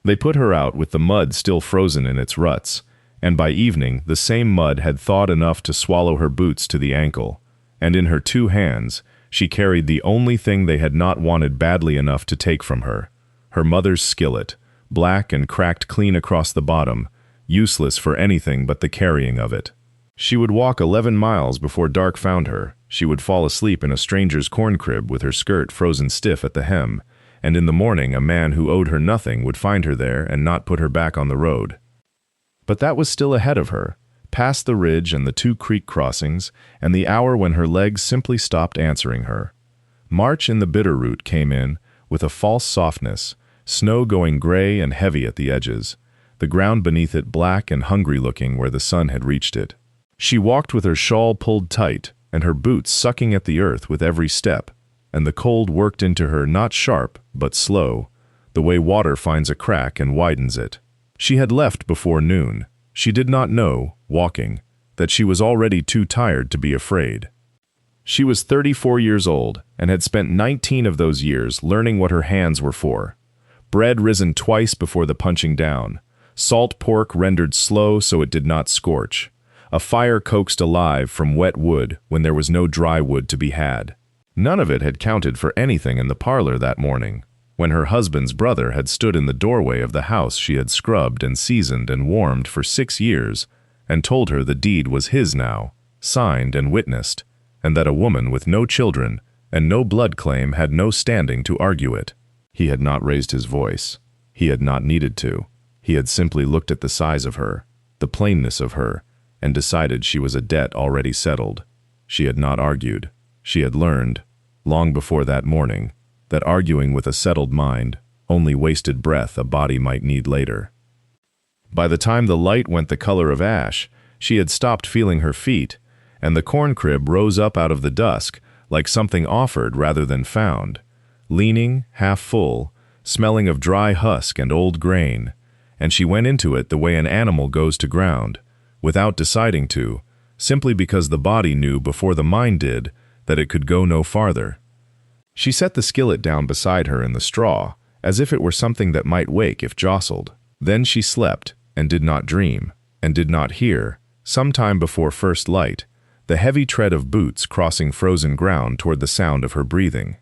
They put her out with the mud still frozen in its ruts, and by evening the same mud had thawed enough to swallow her boots to the ankle, and in her 2 hands she carried the only thing they had not wanted badly enough to take from her, her mother's skillet, black and cracked clean across the bottom, useless for anything but the carrying of it. She would walk 11 miles before dark found her. She would fall asleep in a stranger's corn crib with her skirt frozen stiff at the hem, and in the morning a man who owed her nothing would find her there and not put her back on the road. But that was still ahead of her, past the ridge and the 2 creek crossings, and the hour when her legs simply stopped answering her. March in the Bitterroot came in with a false softness, snow going gray and heavy at the edges, the ground beneath it black and hungry-looking where the sun had reached it. She walked with her shawl pulled tight and her boots sucking at the earth with every step, and the cold worked into her not sharp but slow, the way water finds a crack and widens it. She had left before noon. She did not know, walking, that she was already too tired to be afraid. She was 34 years old and had spent 19 of those years learning what her hands were for. Bread risen twice before the punching down, salt pork rendered slow so it did not scorch, a fire coaxed alive from wet wood when there was no dry wood to be had. None of it had counted for anything in the parlor that morning, when her husband's brother had stood in the doorway of the house she had scrubbed and seasoned and warmed for 6 years, and told her the deed was his now, signed and witnessed, and that a woman with no children and no blood claim had no standing to argue it. He had not raised his voice. He had not needed to. He had simply looked at the size of her, the plainness of her, and decided she was a debt already settled. She had not argued. She had learned, long before that morning, that arguing with a settled mind only wasted breath a body might need later. By the time the light went the color of ash, she had stopped feeling her feet, and the corn crib rose up out of the dusk like something offered rather than found, leaning, half full, smelling of dry husk and old grain, and she went into it the way an animal goes to ground, without deciding to, simply because the body knew before the mind did that it could go no farther. She set the skillet down beside her in the straw, as if it were something that might wake if jostled. Then she slept, and did not dream, and did not hear, some time before first light, the heavy tread of boots crossing frozen ground toward the sound of her breathing.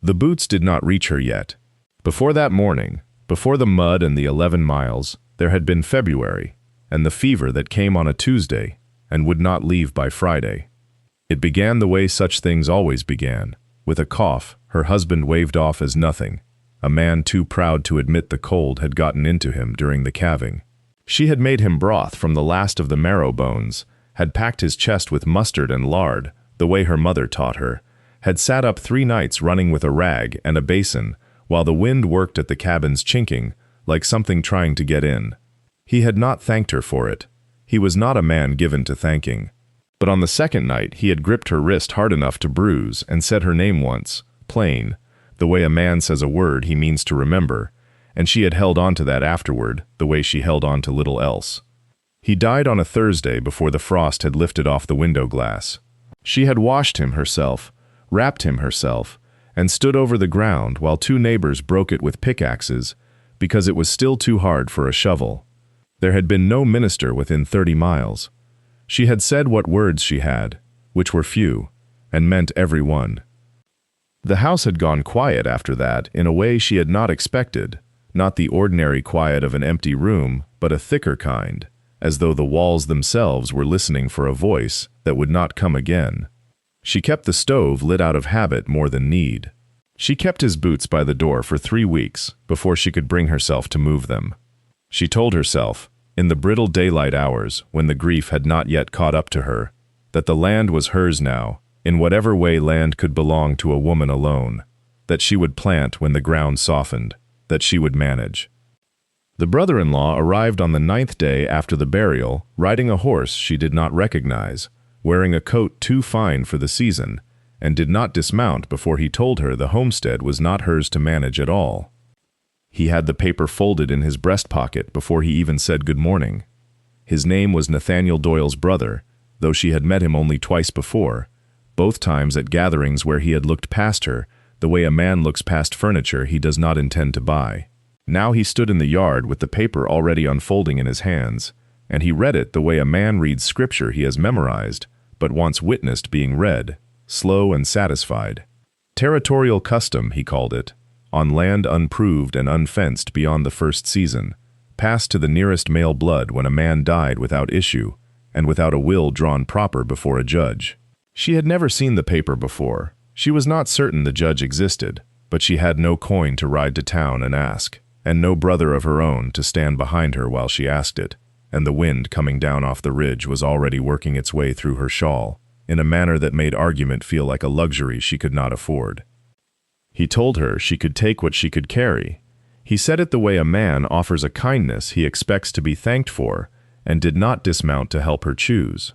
The boots did not reach her yet. Before that morning, before the mud and the 11 miles, there had been February, and the fever that came on a Tuesday, and would not leave by Friday. It began the way such things always began, with a cough her husband waved off as nothing. A man too proud to admit the cold had gotten into him during the calving. She had made him broth from the last of the marrow bones, had packed his chest with mustard and lard, the way her mother taught her, had sat up 3 nights running with a rag and a basin, while the wind worked at the cabin's chinking, like something trying to get in. He had not thanked her for it. He was not a man given to thanking. But on the second night he had gripped her wrist hard enough to bruise and said her name once, plain, the way a man says a word he means to remember, and she had held on to that afterward, the way she held on to little else. He died on a Thursday before the frost had lifted off the window glass. She had washed him herself, wrapped him herself, and stood over the ground while 2 neighbors broke it with pickaxes, because it was still too hard for a shovel. There had been no minister within 30 miles. She had said what words she had, which were few, and meant every one. The house had gone quiet after that in a way she had not expected, not the ordinary quiet of an empty room, but a thicker kind, as though the walls themselves were listening for a voice that would not come again. She kept the stove lit out of habit more than need. She kept his boots by the door for 3 weeks before she could bring herself to move them. She told herself, in the brittle daylight hours when the grief had not yet caught up to her, that the land was hers now, in whatever way land could belong to a woman alone, that she would plant when the ground softened, that she would manage. The brother-in-law arrived on the 9th day after the burial, riding a horse she did not recognize, wearing a coat too fine for the season, and did not dismount before he told her the homestead was not hers to manage at all. He had the paper folded in his breast pocket before he even said good morning. His name was Nathaniel Doyle's brother, though she had met him only twice before, both times at gatherings where he had looked past her, the way a man looks past furniture he does not intend to buy. Now he stood in the yard with the paper already unfolding in his hands, and he read it the way a man reads scripture he has memorized, but once witnessed being read, slow and satisfied. Territorial custom, he called it, on land unproved and unfenced beyond the first season, passed to the nearest male blood when a man died without issue, and without a will drawn proper before a judge. She had never seen the paper before. She was not certain the judge existed, but she had no coin to ride to town and ask, and no brother of her own to stand behind her while she asked it, and the wind coming down off the ridge was already working its way through her shawl, in a manner that made argument feel like a luxury she could not afford. He told her she could take what she could carry. He said it the way a man offers a kindness he expects to be thanked for, and did not dismount to help her choose.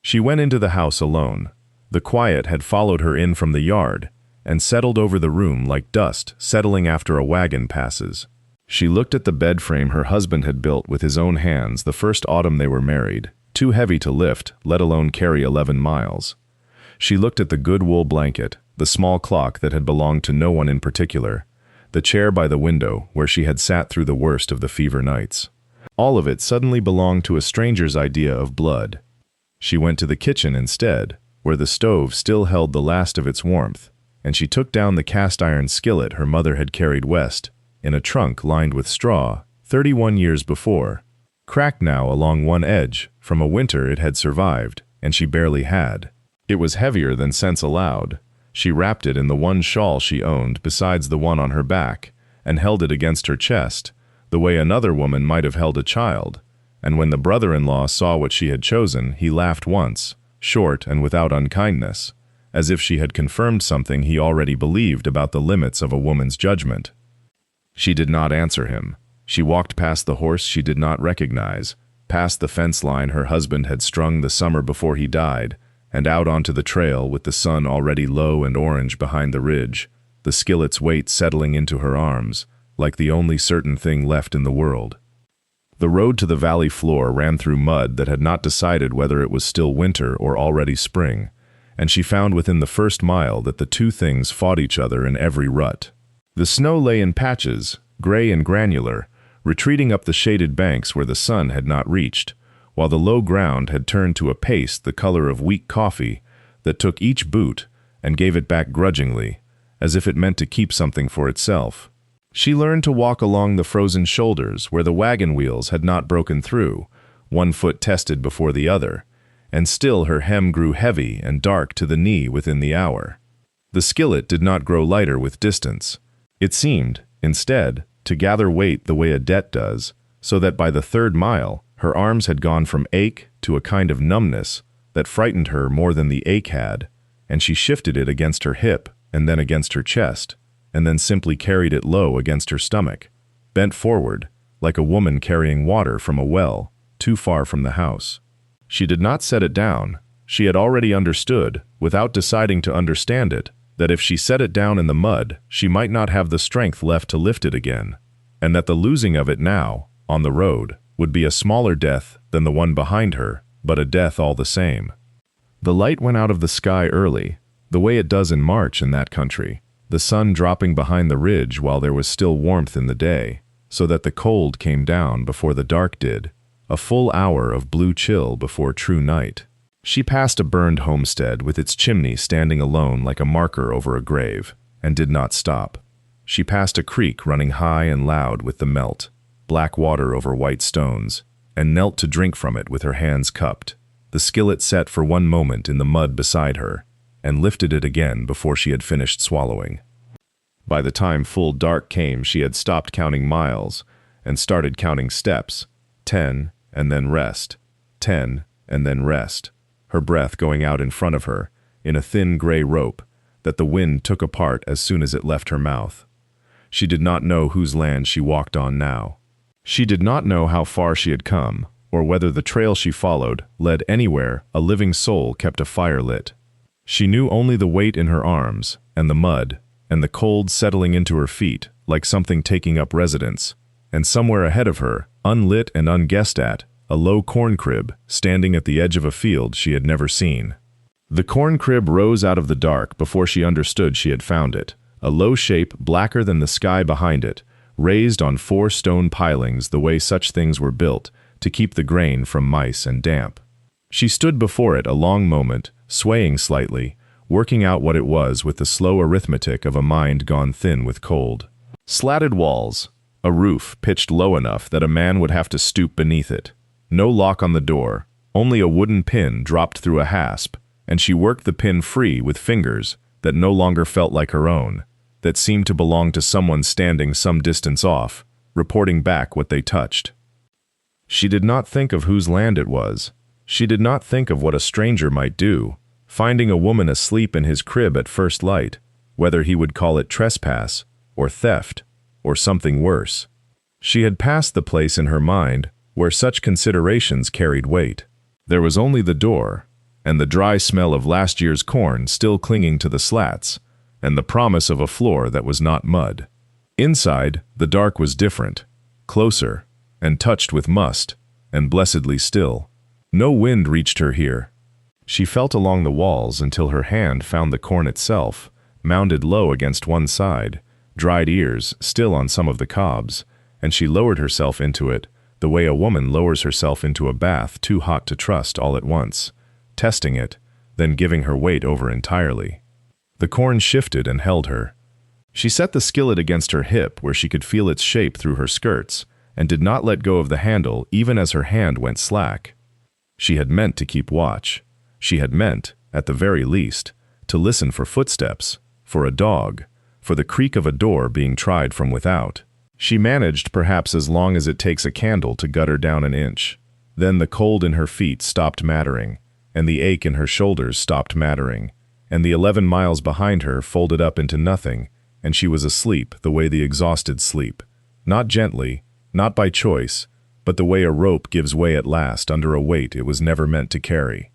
She went into the house alone. The quiet had followed her in from the yard, and settled over the room like dust settling after a wagon passes. She looked at the bed frame her husband had built with his own hands the first autumn they were married, too heavy to lift, let alone carry 11 miles. She looked at the good wool blanket, the small clock that had belonged to no one in particular, the chair by the window where she had sat through the worst of the fever nights. All of it suddenly belonged to a stranger's idea of blood. She went to the kitchen instead, where the stove still held the last of its warmth, and she took down the cast-iron skillet her mother had carried west, in a trunk lined with straw, 31 years before. Cracked now along one edge, from a winter it had survived, and she barely had. It was heavier than sense allowed. She wrapped it in the one shawl she owned besides the one on her back, and held it against her chest, the way another woman might have held a child, and when the brother-in-law saw what she had chosen, he laughed once, short and without unkindness, as if she had confirmed something he already believed about the limits of a woman's judgment. She did not answer him. She walked past the horse she did not recognize, past the fence line her husband had strung the summer before he died, and out onto the trail with the sun already low and orange behind the ridge, the skillet's weight settling into her arms, like the only certain thing left in the world. The road to the valley floor ran through mud that had not decided whether it was still winter or already spring, and she found within the first mile that the two things fought each other in every rut. The snow lay in patches, gray and granular, retreating up the shaded banks where the sun had not reached, while the low ground had turned to a paste the color of weak coffee that took each boot and gave it back grudgingly, as if it meant to keep something for itself. She learned to walk along the frozen shoulders where the wagon wheels had not broken through, one foot tested before the other, and still her hem grew heavy and dark to the knee within the hour. The skillet did not grow lighter with distance. It seemed, instead, to gather weight the way a debt does, so that by the third mile, her arms had gone from ache to a kind of numbness that frightened her more than the ache had, and she shifted it against her hip and then against her chest, and then simply carried it low against her stomach, bent forward, like a woman carrying water from a well, too far from the house. She did not set it down. She had already understood, without deciding to understand it, that if she set it down in the mud, she might not have the strength left to lift it again, and that the losing of it now, on the road, would be a smaller death than the one behind her, but a death all the same. The light went out of the sky early, the way it does in March in that country, the sun dropping behind the ridge while there was still warmth in the day, so that the cold came down before the dark did, a full hour of blue chill before true night. She passed a burned homestead with its chimney standing alone like a marker over a grave, and did not stop. She passed a creek running high and loud with the melt, black water over white stones, and knelt to drink from it with her hands cupped, the skillet set for one moment in the mud beside her, and lifted it again before she had finished swallowing. By the time full dark came, she had stopped counting miles, and started counting steps, 10, and then rest, 10, and then rest, her breath going out in front of her, in a thin gray rope, that the wind took apart as soon as it left her mouth. She did not know whose land she walked on now. She did not know how far she had come, or whether the trail she followed led anywhere a living soul kept a fire lit. She knew only the weight in her arms, and the mud, and the cold settling into her feet, like something taking up residence, and somewhere ahead of her, unlit and unguessed at, a low corn crib standing at the edge of a field she had never seen. The corn crib rose out of the dark before she understood she had found it, a low shape blacker than the sky behind it, raised on 4 stone pilings the way such things were built to keep the grain from mice and damp. She stood before it a long moment, swaying slightly, working out what it was with the slow arithmetic of a mind gone thin with cold. Slatted walls, a roof pitched low enough that a man would have to stoop beneath it. No lock on the door, only a wooden pin dropped through a hasp, and she worked the pin free with fingers that no longer felt like her own, that seemed to belong to someone standing some distance off, reporting back what they touched. She did not think of whose land it was. She did not think of what a stranger might do, finding a woman asleep in his crib at first light, whether he would call it trespass, or theft, or something worse. She had passed the place in her mind where such considerations carried weight. There was only the door, and the dry smell of last year's corn still clinging to the slats, and the promise of a floor that was not mud. Inside, the dark was different, closer, and touched with must, and blessedly still. No wind reached her here. She felt along the walls until her hand found the corn itself, mounded low against one side, dried ears still on some of the cobs, and she lowered herself into it, the way a woman lowers herself into a bath too hot to trust all at once, testing it, then giving her weight over entirely. The corn shifted and held her. She set the skillet against her hip where she could feel its shape through her skirts, and did not let go of the handle even as her hand went slack. She had meant to keep watch. She had meant, at the very least, to listen for footsteps, for a dog, for the creak of a door being tried from without. She managed perhaps as long as it takes a candle to gut her down an inch. Then the cold in her feet stopped mattering, and the ache in her shoulders stopped mattering, and the 11 miles behind her folded up into nothing, and she was asleep the way the exhausted sleep. Not gently, not by choice, but the way a rope gives way at last under a weight it was never meant to carry.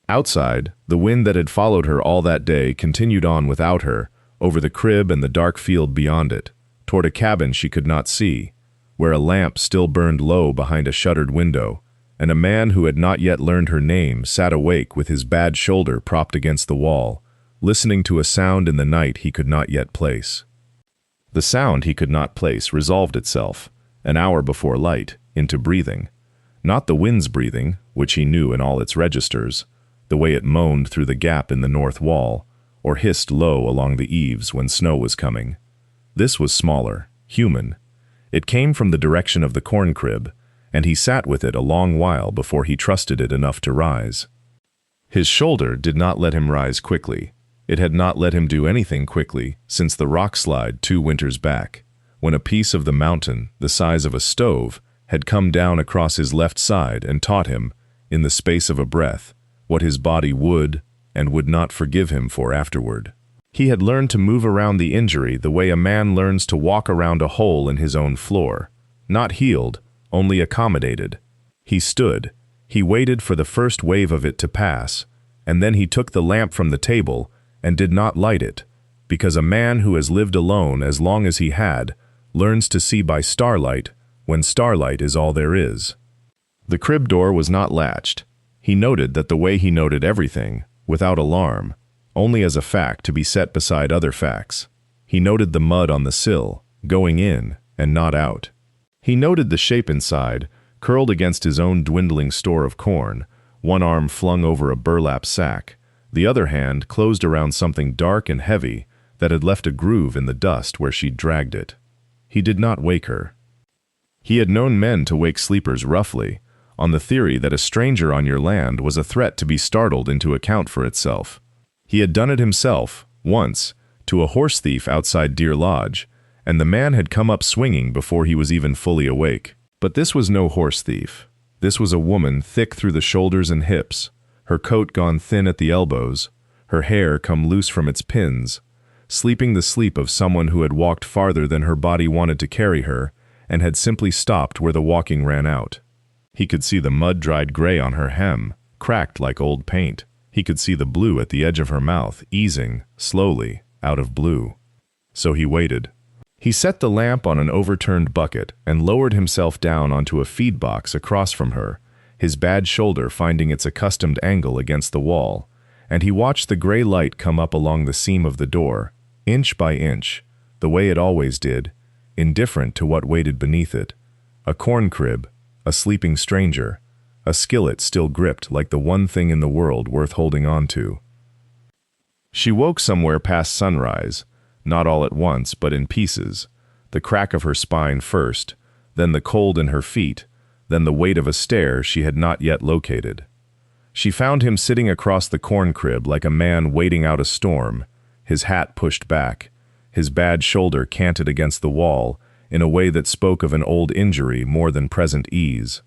Outside, the wind that had followed her all that day continued on without her, over the crib and the dark field beyond it, toward a cabin she could not see, where a lamp still burned low behind a shuttered window, and a man who had not yet learned her name sat awake with his bad shoulder propped against the wall, listening to a sound in the night he could not yet place. The sound he could not place resolved itself, an hour before light, into breathing. Not the wind's breathing, which he knew in all its registers, the way it moaned through the gap in the north wall, or hissed low along the eaves when snow was coming. This was smaller, human. It came from the direction of the corn crib, and he sat with it a long while before he trusted it enough to rise. His shoulder did not let him rise quickly. It had not let him do anything quickly since the rock slide 2 winters back, when a piece of the mountain, the size of a stove, had come down across his left side and taught him, in the space of a breath, what his body would and would not forgive him for afterward. He had learned to move around the injury the way a man learns to walk around a hole in his own floor, not healed, only accommodated. He stood, he waited for the first wave of it to pass, and then he took the lamp from the table and did not light it, because a man who has lived alone as long as he had learns to see by starlight when starlight is all there is. The crib door was not latched. He noted that the way he noted everything, without alarm, only as a fact to be set beside other facts. He noted the mud on the sill, going in and not out. He noted the shape inside, curled against his own dwindling store of corn, one arm flung over a burlap sack, the other hand closed around something dark and heavy that had left a groove in the dust where she'd dragged it. He did not wake her. He had known men to wake sleepers roughly, on the theory that a stranger on your land was a threat to be startled into account for itself. He had done it himself, once, to a horse thief outside Deer Lodge, and the man had come up swinging before he was even fully awake. But this was no horse thief. This was a woman thick through the shoulders and hips, her coat gone thin at the elbows, her hair come loose from its pins, sleeping the sleep of someone who had walked farther than her body wanted to carry her, and had simply stopped where the walking ran out. He could see the mud-dried gray on her hem, cracked like old paint. He could see the blue at the edge of her mouth easing, slowly, out of blue. So he waited. He set the lamp on an overturned bucket and lowered himself down onto a feed box across from her, his bad shoulder finding its accustomed angle against the wall, and he watched the gray light come up along the seam of the door, inch by inch, the way it always did, indifferent to what waited beneath it. A corn crib, a sleeping stranger, a skillet still gripped like the one thing in the world worth holding on to. She woke somewhere past sunrise, not all at once, but in pieces. The crack of her spine first, then the cold in her feet, then the weight of a stair she had not yet located. She found him sitting across the corn crib like a man waiting out a storm, his hat pushed back, his bad shoulder canted against the wall in a way that spoke of an old injury more than present ease.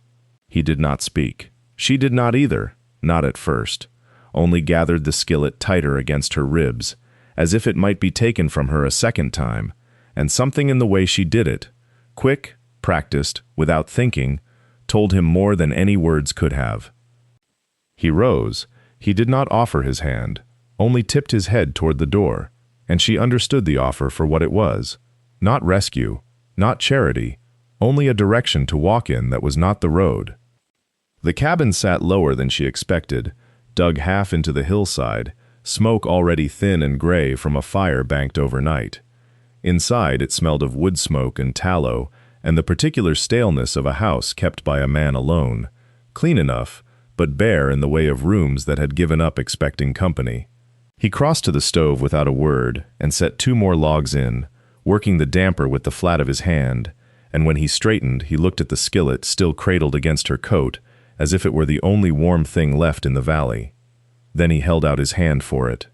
He did not speak. She did not either, not at first, only gathered the skillet tighter against her ribs, as if it might be taken from her a second time, and something in the way she did it, quick, practiced, without thinking, told him more than any words could have. He rose. He did not offer his hand, only tipped his head toward the door, and she understood the offer for what it was. Not rescue, not charity, only a direction to walk in that was not the road. The cabin sat lower than she expected, dug half into the hillside, smoke already thin and gray from a fire banked overnight. Inside it smelled of wood smoke and tallow, and the particular staleness of a house kept by a man alone, clean enough, but bare in the way of rooms that had given up expecting company. He crossed to the stove without a word and set 2 more logs in, working the damper with the flat of his hand, and when he straightened he looked at the skillet still cradled against her coat, as if it were the only warm thing left in the valley. Then he held out his hand for it.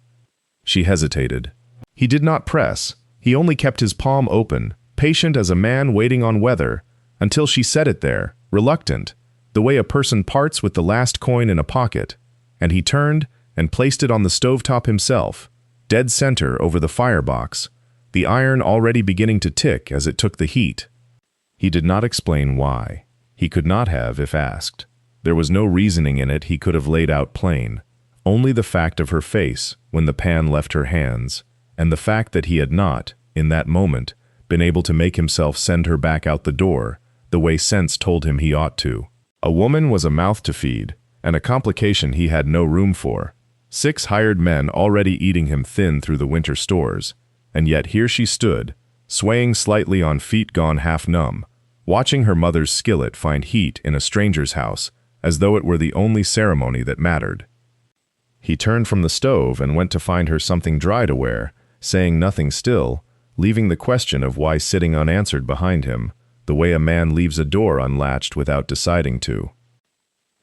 She hesitated. He did not press. He only kept his palm open, patient as a man waiting on weather, until she set it there, reluctant, the way a person parts with the last coin in a pocket, and he turned and placed it on the stovetop himself, dead center over the firebox, the iron already beginning to tick as it took the heat. He did not explain why. He could not have if asked. There was no reasoning in it he could have laid out plain, only the fact of her face when the pan left her hands, and the fact that he had not, in that moment, been able to make himself send her back out the door, the way sense told him he ought to. A woman was a mouth to feed, and a complication he had no room for. 6 hired men already eating him thin through the winter stores, and yet here she stood, swaying slightly on feet gone half numb, watching her mother's skillet find heat in a stranger's house, as though it were the only ceremony that mattered. He turned from the stove and went to find her something dry to wear, saying nothing still, leaving the question of why sitting unanswered behind him, the way a man leaves a door unlatched without deciding to.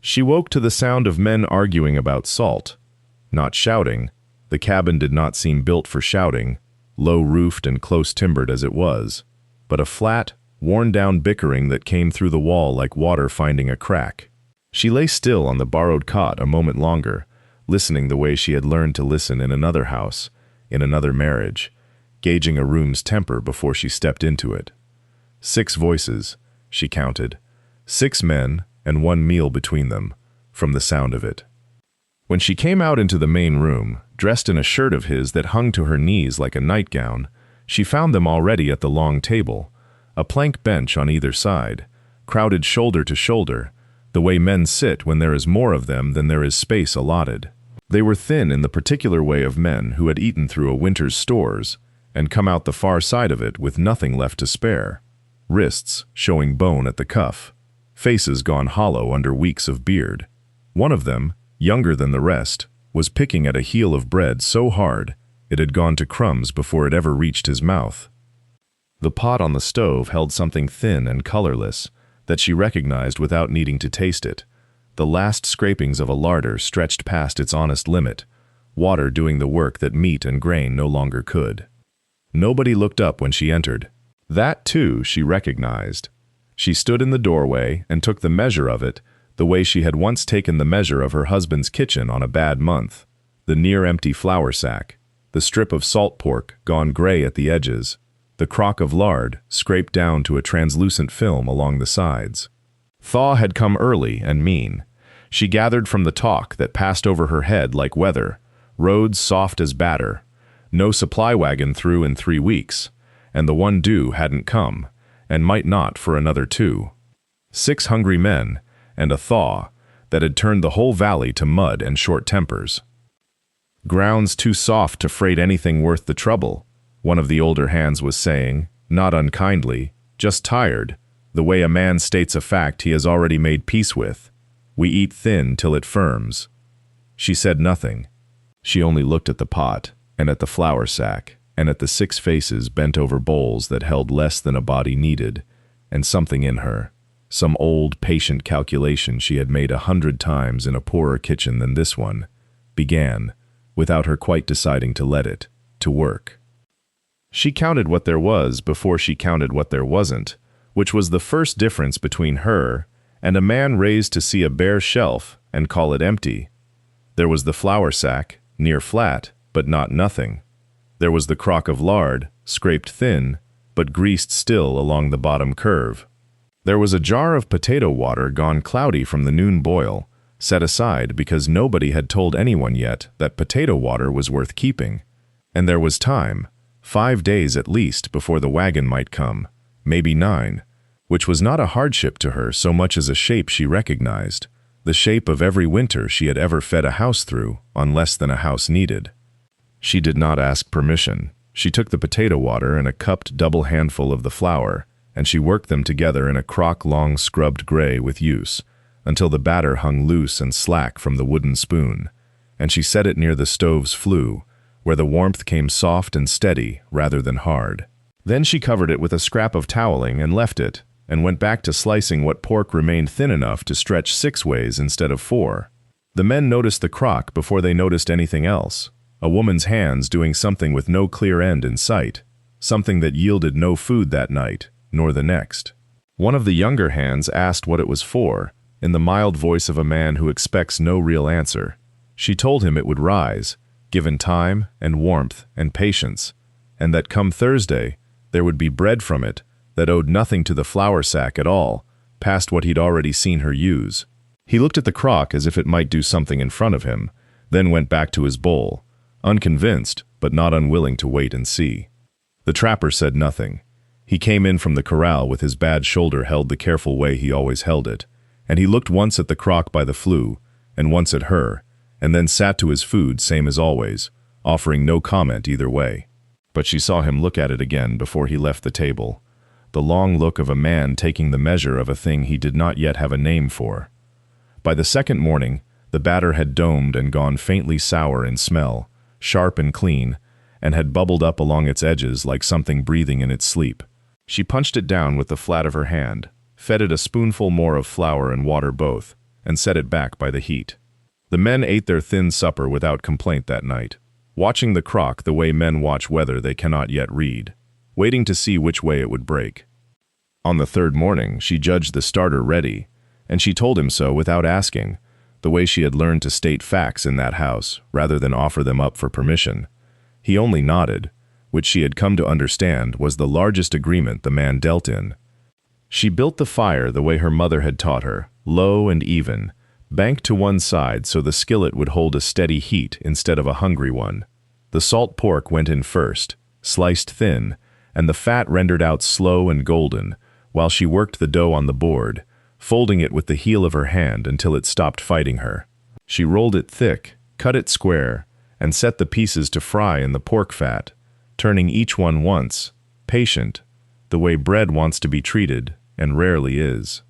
She woke to the sound of men arguing about salt. Not shouting. The cabin did not seem built for shouting, low-roofed and close-timbered as it was, but a flat, worn-down bickering that came through the wall like water finding a crack. She lay still on the borrowed cot a moment longer, listening the way she had learned to listen in another house, in another marriage, gauging a room's temper before she stepped into it. 6 voices, she counted. 6 men, and 1 meal between them, from the sound of it. When she came out into the main room, dressed in a shirt of his that hung to her knees like a nightgown, she found them already at the long table, a plank bench on either side, crowded shoulder to shoulder, the way men sit when there is more of them than there is space allotted. They were thin in the particular way of men who had eaten through a winter's stores, and come out the far side of it with nothing left to spare. Wrists showing bone at the cuff, faces gone hollow under weeks of beard. One of them, younger than the rest, was picking at a heel of bread so hard it had gone to crumbs before it ever reached his mouth. The pot on the stove held something thin and colorless that she recognized without needing to taste it, the last scrapings of a larder stretched past its honest limit, water doing the work that meat and grain no longer could. Nobody looked up when she entered. That, too, she recognized. She stood in the doorway and took the measure of it the way she had once taken the measure of her husband's kitchen on a bad month, the near-empty flour sack, the strip of salt pork gone gray at the edges, the crock of lard scraped down to a translucent film along the sides. Thaw had come early and mean. She gathered from the talk that passed over her head like weather, roads soft as batter, no supply wagon through in 3 weeks, and the one due hadn't come, and might not for another 2. 6 hungry men, and a thaw that had turned the whole valley to mud and short tempers. Ground's too soft to freight anything worth the trouble, one of the older hands was saying, not unkindly, just tired, the way a man states a fact he has already made peace with. We eat thin till it firms. She said nothing. She only looked at the pot, and at the flour sack, and at the 6 faces bent over bowls that held less than a body needed, and something in her, some old, patient calculation she had made 100 times in a poorer kitchen than this one, began, without her quite deciding to let it, to work. She counted what there was before she counted what there wasn't, which was the first difference between her and a man raised to see a bare shelf and call it empty. There was the flour sack, near flat, but not nothing. There was the crock of lard, scraped thin, but greased still along the bottom curve. There was a jar of potato water gone cloudy from the noon boil, set aside because nobody had told anyone yet that potato water was worth keeping. And there was time, 5 days at least before the wagon might come, maybe 9, which was not a hardship to her so much as a shape she recognized, the shape of every winter she had ever fed a house through on less than a house needed. She did not ask permission. She took the potato water and a cupped double handful of the flour, and she worked them together in a crock long scrubbed gray with use, until the batter hung loose and slack from the wooden spoon, and she set it near the stove's flue, where the warmth came soft and steady rather than hard. Then she covered it with a scrap of toweling and left it, and went back to slicing what pork remained thin enough to stretch 6 ways instead of 4. The men noticed the crock before they noticed anything else, a woman's hands doing something with no clear end in sight, something that yielded no food that night, nor the next. One of the younger hands asked what it was for, in the mild voice of a man who expects no real answer. She told him it would rise, given time and warmth and patience, and that come Thursday there would be bread from it that owed nothing to the flour sack at all, past what he'd already seen her use. He looked at the crock as if it might do something in front of him, then went back to his bowl, unconvinced but not unwilling to wait and see. The trapper said nothing. He came in from the corral with his bad shoulder held the careful way he always held it, and he looked once at the crock by the flue, and once at her, and then sat to his food same as always, offering no comment either way. But she saw him look at it again before he left the table, the long look of a man taking the measure of a thing he did not yet have a name for. By the second morning, the batter had domed and gone faintly sour in smell, sharp and clean, and had bubbled up along its edges like something breathing in its sleep. She punched it down with the flat of her hand, fed it a spoonful more of flour and water both, and set it back by the heat. The men ate their thin supper without complaint that night, watching the crock the way men watch weather they cannot yet read, waiting to see which way it would break. On the third morning, she judged the starter ready, and she told him so without asking, the way she had learned to state facts in that house rather than offer them up for permission. He only nodded, which she had come to understand was the largest agreement the man dealt in. She built the fire the way her mother had taught her, low and even, banked to one side so the skillet would hold a steady heat instead of a hungry one. The salt pork went in first, sliced thin, and the fat rendered out slow and golden, while she worked the dough on the board, folding it with the heel of her hand until it stopped fighting her. She rolled it thick, cut it square, and set the pieces to fry in the pork fat, turning each one once, patient, the way bread wants to be treated, and rarely is.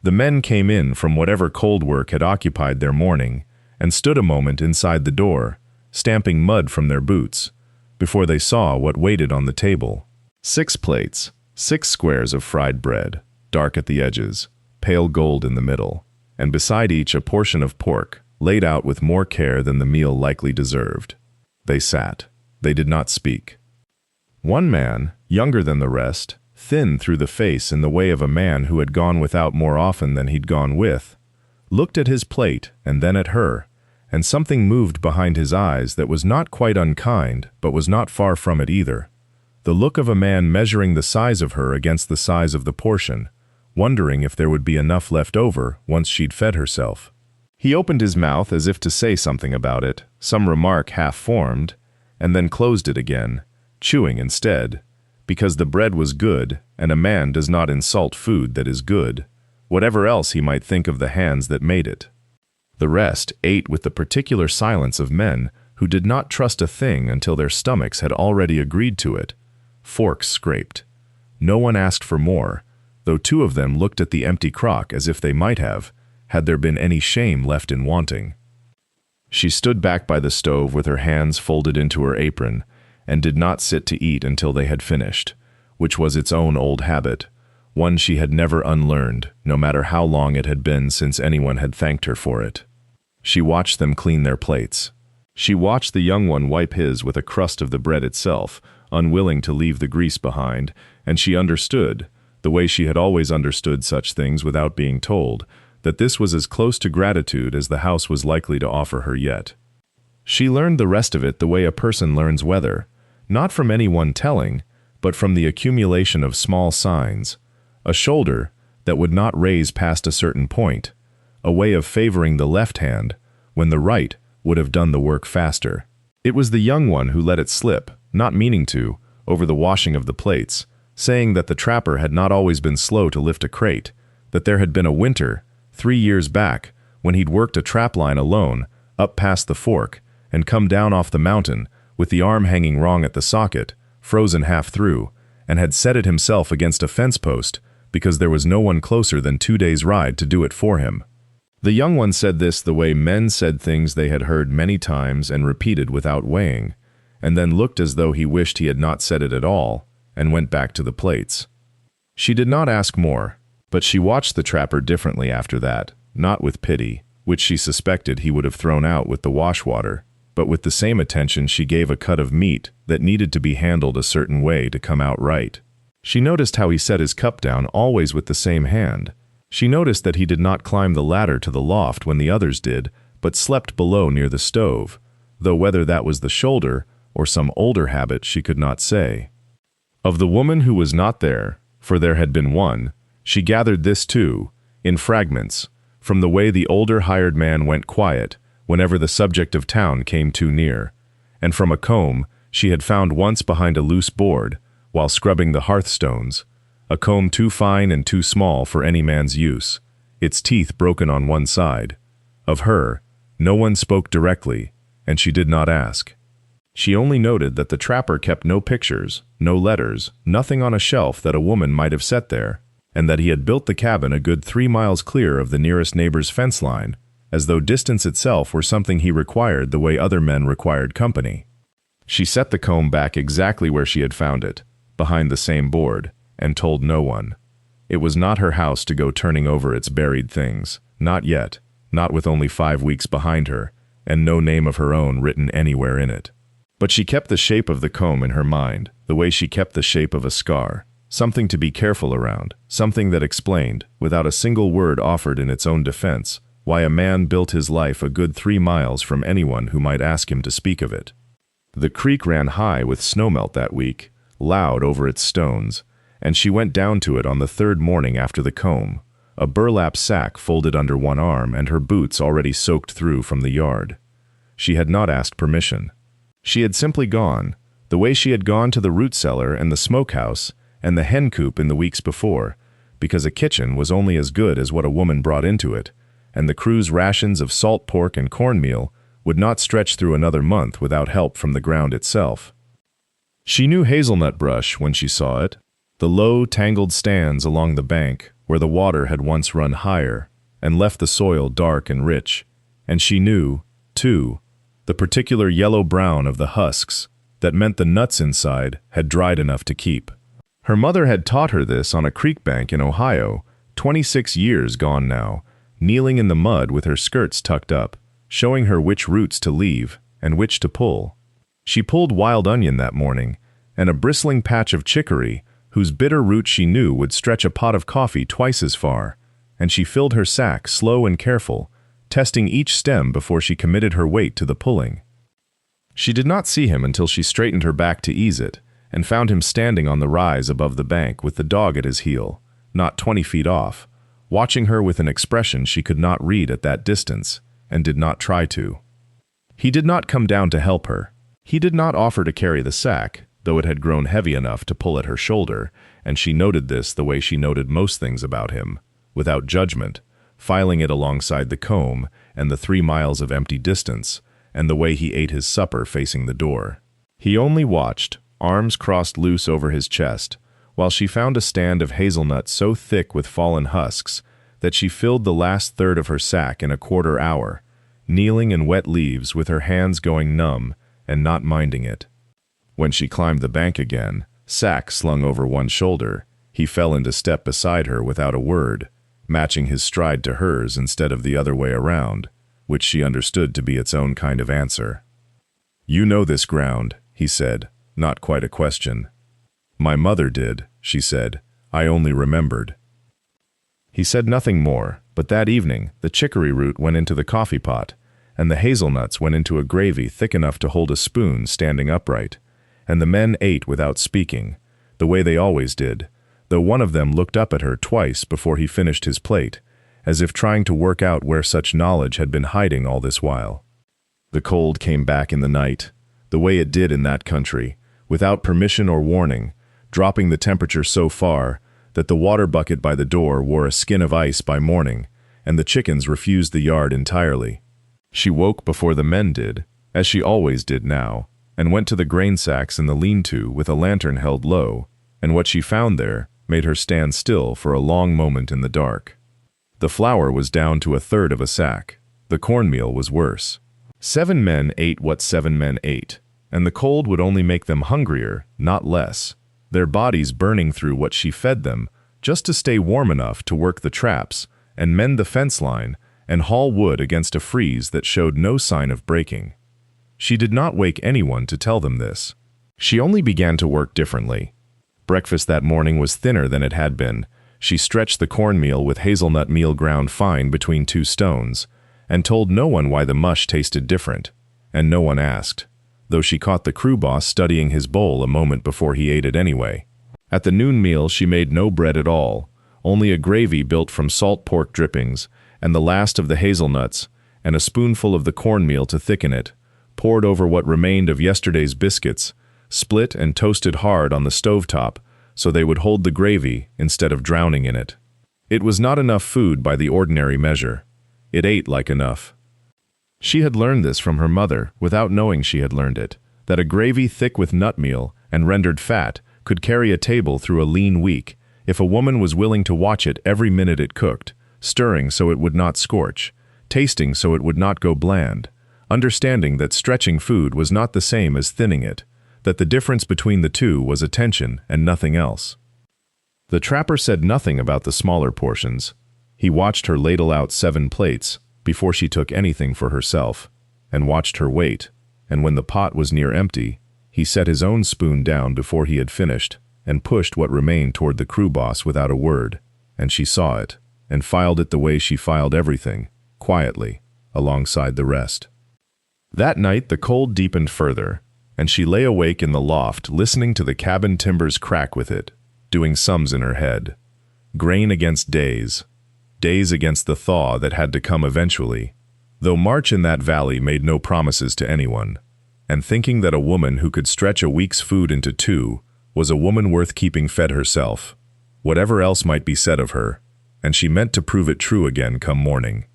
The men came in from whatever cold work had occupied their morning, and stood a moment inside the door, stamping mud from their boots, before they saw what waited on the table. 6 plates, 6 squares of fried bread, dark at the edges, pale gold in the middle, and beside each a portion of pork, laid out with more care than the meal likely deserved. They sat. They did not speak. One man, younger than the rest, thin through the face in the way of a man who had gone without more often than he'd gone with, looked at his plate and then at her, and something moved behind his eyes that was not quite unkind, but was not far from it either. The look of a man measuring the size of her against the size of the portion, wondering if there would be enough left over once she'd fed herself. He opened his mouth as if to say something about it, some remark half-formed, and then closed it again, chewing instead, because the bread was good, and a man does not insult food that is good, whatever else he might think of the hands that made it. The rest ate with the particular silence of men who did not trust a thing until their stomachs had already agreed to it. Forks scraped. No one asked for more, though two of them looked at the empty crock as if they might have, had there been any shame left in wanting. She stood back by the stove with her hands folded into her apron, and did not sit to eat until they had finished, which was its own old habit, one she had never unlearned, no matter how long it had been since anyone had thanked her for it. She watched them clean their plates. She watched the young one wipe his with a crust of the bread itself, unwilling to leave the grease behind, and she understood, the way she had always understood such things without being told, that this was as close to gratitude as the house was likely to offer her yet. She learned the rest of it the way a person learns weather, not from any one telling, but from the accumulation of small signs, a shoulder that would not raise past a certain point, a way of favoring the left hand when the right would have done the work faster. It was the young one who let it slip, not meaning to, over the washing of the plates, saying that the trapper had not always been slow to lift a crate, that there had been a winter, 3 years back, when he'd worked a trap line alone, up past the fork, and come down off the mountain, with the arm hanging wrong at the socket, frozen half through, and had set it himself against a fence post, because there was no one closer than 2 days' ride to do it for him. The young one said this the way men said things they had heard many times and repeated without weighing, and then looked as though he wished he had not said it at all, and went back to the plates. She did not ask more, but she watched the trapper differently after that, not with pity, which she suspected he would have thrown out with the wash water, but with the same attention she gave a cut of meat that needed to be handled a certain way to come out right. She noticed how he set his cup down always with the same hand. She noticed that he did not climb the ladder to the loft when the others did, but slept below near the stove, though whether that was the shoulder or some older habit she could not say. Of the woman who was not there, for there had been one, she gathered this too, in fragments, from the way the older hired man went quiet whenever the subject of town came too near, and from a comb she had found once behind a loose board, while scrubbing the hearthstones, a comb too fine and too small for any man's use, its teeth broken on one side. Of her, no one spoke directly, and she did not ask. She only noted that the trapper kept no pictures, no letters, nothing on a shelf that a woman might have set there, and that he had built the cabin a good 3 miles clear of the nearest neighbor's fence line, as though distance itself were something he required the way other men required company. She set the comb back exactly where she had found it, behind the same board, and told no one. It was not her house to go turning over its buried things, not yet, not with only 5 weeks behind her, and no name of her own written anywhere in it. But she kept the shape of the comb in her mind, the way she kept the shape of a scar, something to be careful around, something that explained, without a single word offered in its own defense, why a man built his life a good 3 miles from anyone who might ask him to speak of it. The creek ran high with snowmelt that week, loud over its stones, and she went down to it on the 3rd morning after the comb, a burlap sack folded under one arm and her boots already soaked through from the yard. She had not asked permission. She had simply gone, the way she had gone to the root cellar and the smokehouse and the hen coop in the weeks before, because a kitchen was only as good as what a woman brought into it, and the crew's rations of salt pork and cornmeal would not stretch through another month without help from the ground itself. She knew hazelnut brush when she saw it, the low, tangled stands along the bank where the water had once run higher and left the soil dark and rich, and she knew, too, the particular yellow-brown of the husks that meant the nuts inside had dried enough to keep. Her mother had taught her this on a creek bank in Ohio, 26 years gone now, kneeling in the mud with her skirts tucked up, showing her which roots to leave and which to pull. She pulled wild onion that morning, and a bristling patch of chicory, whose bitter root she knew would stretch a pot of coffee twice as far, and she filled her sack slow and careful, testing each stem before she committed her weight to the pulling. She did not see him until she straightened her back to ease it, and found him standing on the rise above the bank with the dog at his heel, not 20 feet off, watching her with an expression she could not read at that distance, and did not try to. He did not come down to help her. He did not offer to carry the sack, though it had grown heavy enough to pull at her shoulder, and she noted this the way she noted most things about him, without judgment, filing it alongside the comb and the 3 miles of empty distance, and the way he ate his supper facing the door. He only watched, arms crossed loose over his chest, while she found a stand of hazelnuts so thick with fallen husks that she filled the last third of her sack in a quarter hour, kneeling in wet leaves with her hands going numb and not minding it. When she climbed the bank again, sack slung over one shoulder, he fell into step beside her without a word, matching his stride to hers instead of the other way around, which she understood to be its own kind of answer. "You know this ground," he said, not quite a question. "My mother did," she said. "I only remembered." He said nothing more, but that evening the chicory root went into the coffee pot, and the hazelnuts went into a gravy thick enough to hold a spoon standing upright, and the men ate without speaking, the way they always did, though one of them looked up at her twice before he finished his plate, as if trying to work out where such knowledge had been hiding all this while. The cold came back in the night, the way it did in that country, without permission or warning, dropping the temperature so far that the water bucket by the door wore a skin of ice by morning, and the chickens refused the yard entirely. She woke before the men did, as she always did now, and went to the grain sacks in the lean-to with a lantern held low, and what she found there made her stand still for a long moment in the dark. The flour was down to a third of a sack. The cornmeal was worse. 7 men ate what 7 men ate, and the cold would only make them hungrier, not less, their bodies burning through what she fed them just to stay warm enough to work the traps and mend the fence line and haul wood against a freeze that showed no sign of breaking. She did not wake anyone to tell them this. She only began to work differently. Breakfast that morning was thinner than it had been. She stretched the cornmeal with hazelnut meal ground fine between 2 stones, and told no one why the mush tasted different, and no one asked, though she caught the crew boss studying his bowl a moment before he ate it anyway. At the noon meal she made no bread at all, only a gravy built from salt pork drippings, and the last of the hazelnuts, and a spoonful of the cornmeal to thicken it, poured over what remained of yesterday's biscuits, split and toasted hard on the stovetop so they would hold the gravy instead of drowning in it. It was not enough food by the ordinary measure. It ate like enough. She had learned this from her mother without knowing she had learned it, that a gravy thick with nut meal and rendered fat could carry a table through a lean week if a woman was willing to watch it every minute it cooked, stirring so it would not scorch, tasting so it would not go bland, understanding that stretching food was not the same as thinning it, that the difference between the two was attention and nothing else. The trapper said nothing about the smaller portions. He watched her ladle out 7 plates before she took anything for herself, and watched her wait, and when the pot was near empty, he set his own spoon down before he had finished, and pushed what remained toward the crew boss without a word, and she saw it, and filed it the way she filed everything, quietly, alongside the rest. That night the cold deepened further, and she lay awake in the loft listening to the cabin timbers crack with it, doing sums in her head. Grain against days. Days against the thaw that had to come eventually, though March in that valley made no promises to anyone, and thinking that a woman who could stretch a week's food into 2 was a woman worth keeping fed herself, whatever else might be said of her, and she meant to prove it true again come morning.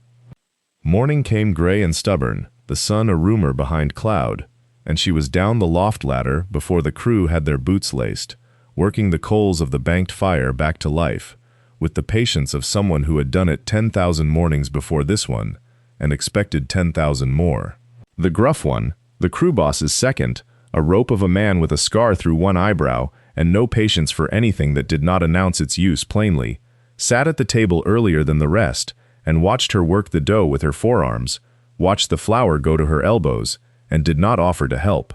Morning came gray and stubborn, the sun a rumor behind cloud, and she was down the loft ladder before the crew had their boots laced, working the coals of the banked fire back to life, with the patience of someone who had done it 10,000 mornings before this one, and expected 10,000 more. The gruff one, the crew boss's second, a rope of a man with a scar through one eyebrow and no patience for anything that did not announce its use plainly, sat at the table earlier than the rest and watched her work the dough with her forearms, watched the flour go to her elbows, and did not offer to help.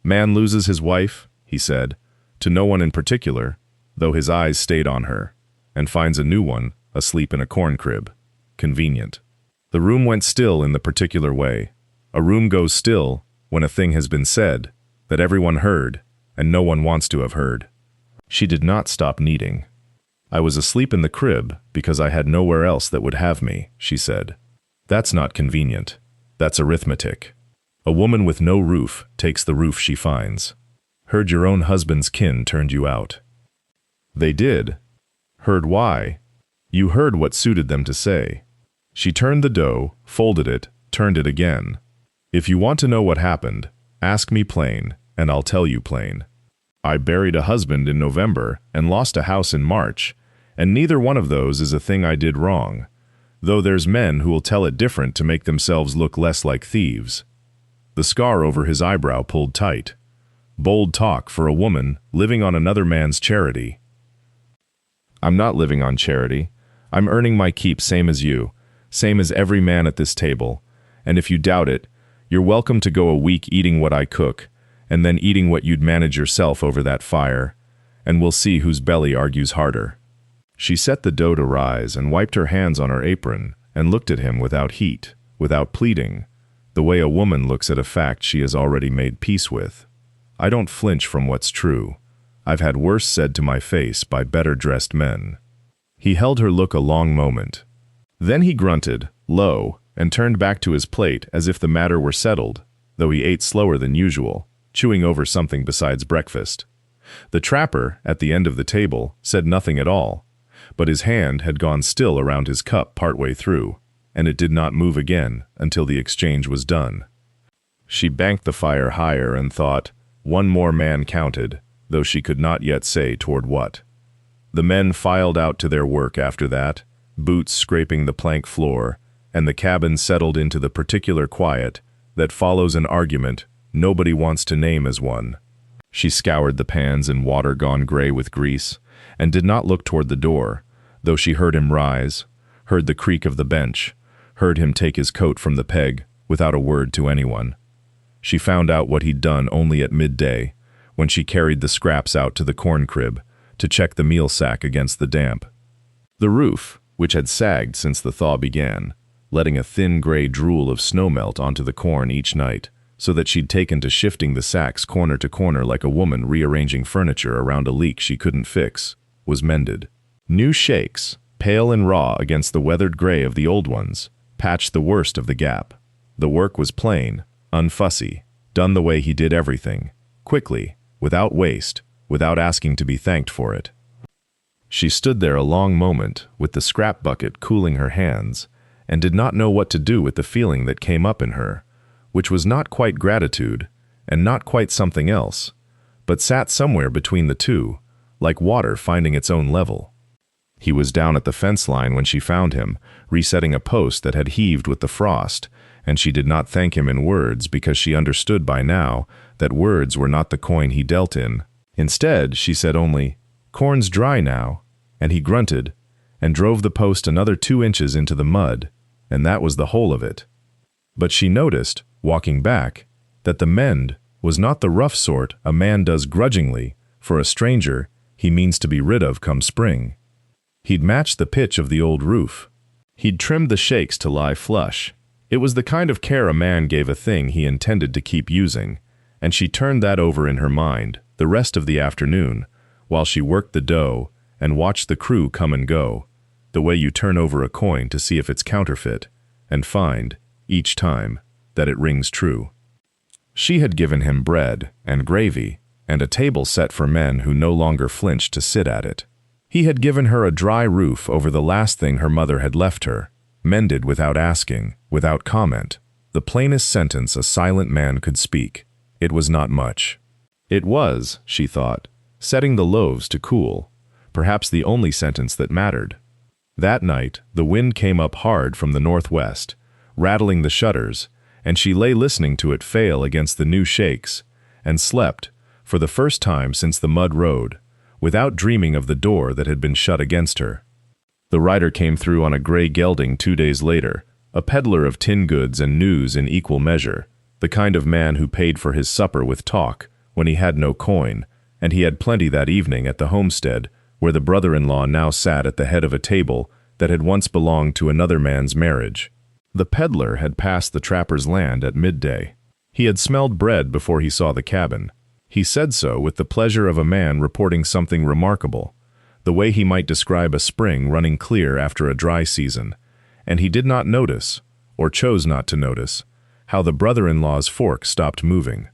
"Man loses his wife," he said, to no one in particular, though his eyes stayed on her, and finds a new one asleep in a corn crib. Convenient. The room went still in the particular way. A room goes still when a thing has been said that everyone heard and no one wants to have heard. She did not stop kneading. "I was asleep in the crib because I had nowhere else that would have me," she said. "That's not convenient. That's arithmetic. A woman with no roof takes the roof she finds. Heard your own husband's kin turned you out." "They did." "Heard why?" "You heard what suited them to say." She turned the dough, folded it, turned it again. "If you want to know what happened, ask me plain, and I'll tell you plain." I buried a husband in November and lost a house in March, and neither one of those is a thing I did wrong, though there's men who will tell it different to make themselves look less like thieves. The scar over his eyebrow pulled tight. Bold talk for a woman living on another man's charity. I'm not living on charity. I'm earning my keep same as you, same as every man at this table, and if you doubt it, you're welcome to go a week eating what I cook, and then eating what you'd manage yourself over that fire, and we'll see whose belly argues harder. She set the dough to rise and wiped her hands on her apron and looked at him without heat, without pleading, the way a woman looks at a fact she has already made peace with. I don't flinch from what's true. I've had worse said to my face by better-dressed men. He held her look a long moment. Then he grunted, low, and turned back to his plate as if the matter were settled, though he ate slower than usual, chewing over something besides breakfast. The trapper, at the end of the table, said nothing at all, but his hand had gone still around his cup partway through, and it did not move again until the exchange was done. She banked the fire higher and thought, one more man counted, though she could not yet say toward what. The men filed out to their work after that, boots scraping the plank floor, and the cabin settled into the particular quiet that follows an argument nobody wants to name as one. She scoured the pans in water gone gray with grease, and did not look toward the door, though she heard him rise, heard the creak of the bench, heard him take his coat from the peg, without a word to anyone. She found out what he'd done only at midday, when she carried the scraps out to the corn crib, to check the meal sack against the damp. The roof, which had sagged since the thaw began, letting a thin gray drool of snowmelt onto the corn each night, so that she'd taken to shifting the sacks corner to corner like a woman rearranging furniture around a leak she couldn't fix, was mended. New shakes, pale and raw against the weathered gray of the old ones, patched the worst of the gap. The work was plain, unfussy, done the way he did everything, quickly, without waste, without asking to be thanked for it. She stood there a long moment, with the scrap bucket cooling her hands, and did not know what to do with the feeling that came up in her, which was not quite gratitude, and not quite something else, but sat somewhere between the two, like water finding its own level. He was down at the fence line when she found him, resetting a post that had heaved with the frost, and she did not thank him in words because she understood by now that words were not the coin he dealt in. Instead, she said only, "Corn's dry now," and he grunted, and drove the post another 2 inches into the mud, and that was the whole of it. But she noticed, walking back, that the mend was not the rough sort a man does grudgingly for a stranger he means to be rid of come spring. He'd matched the pitch of the old roof. He'd trimmed the shakes to lie flush. It was the kind of care a man gave a thing he intended to keep using, and she turned that over in her mind the rest of the afternoon, while she worked the dough and watched the crew come and go, the way you turn over a coin to see if it's counterfeit, and find, each time, that it rings true. She had given him bread and gravy and a table set for men who no longer flinched to sit at it. He had given her a dry roof over the last thing her mother had left her, mended without asking, without comment, the plainest sentence a silent man could speak. It was not much. It was, she thought, setting the loaves to cool, perhaps the only sentence that mattered. That night, the wind came up hard from the northwest, rattling the shutters, and she lay listening to it fail against the new shakes, and slept, for the first time since the mud road, without dreaming of the door that had been shut against her. The rider came through on a gray gelding 2 days later, a peddler of tin goods and news in equal measure, the kind of man who paid for his supper with talk when he had no coin, and he had plenty that evening at the homestead, where the brother-in-law now sat at the head of a table that had once belonged to another man's marriage. The peddler had passed the trapper's land at midday. He had smelled bread before he saw the cabin. He said so with the pleasure of a man reporting something remarkable, the way he might describe a spring running clear after a dry season, and he did not notice, or chose not to notice, how the brother-in-law's fork stopped moving.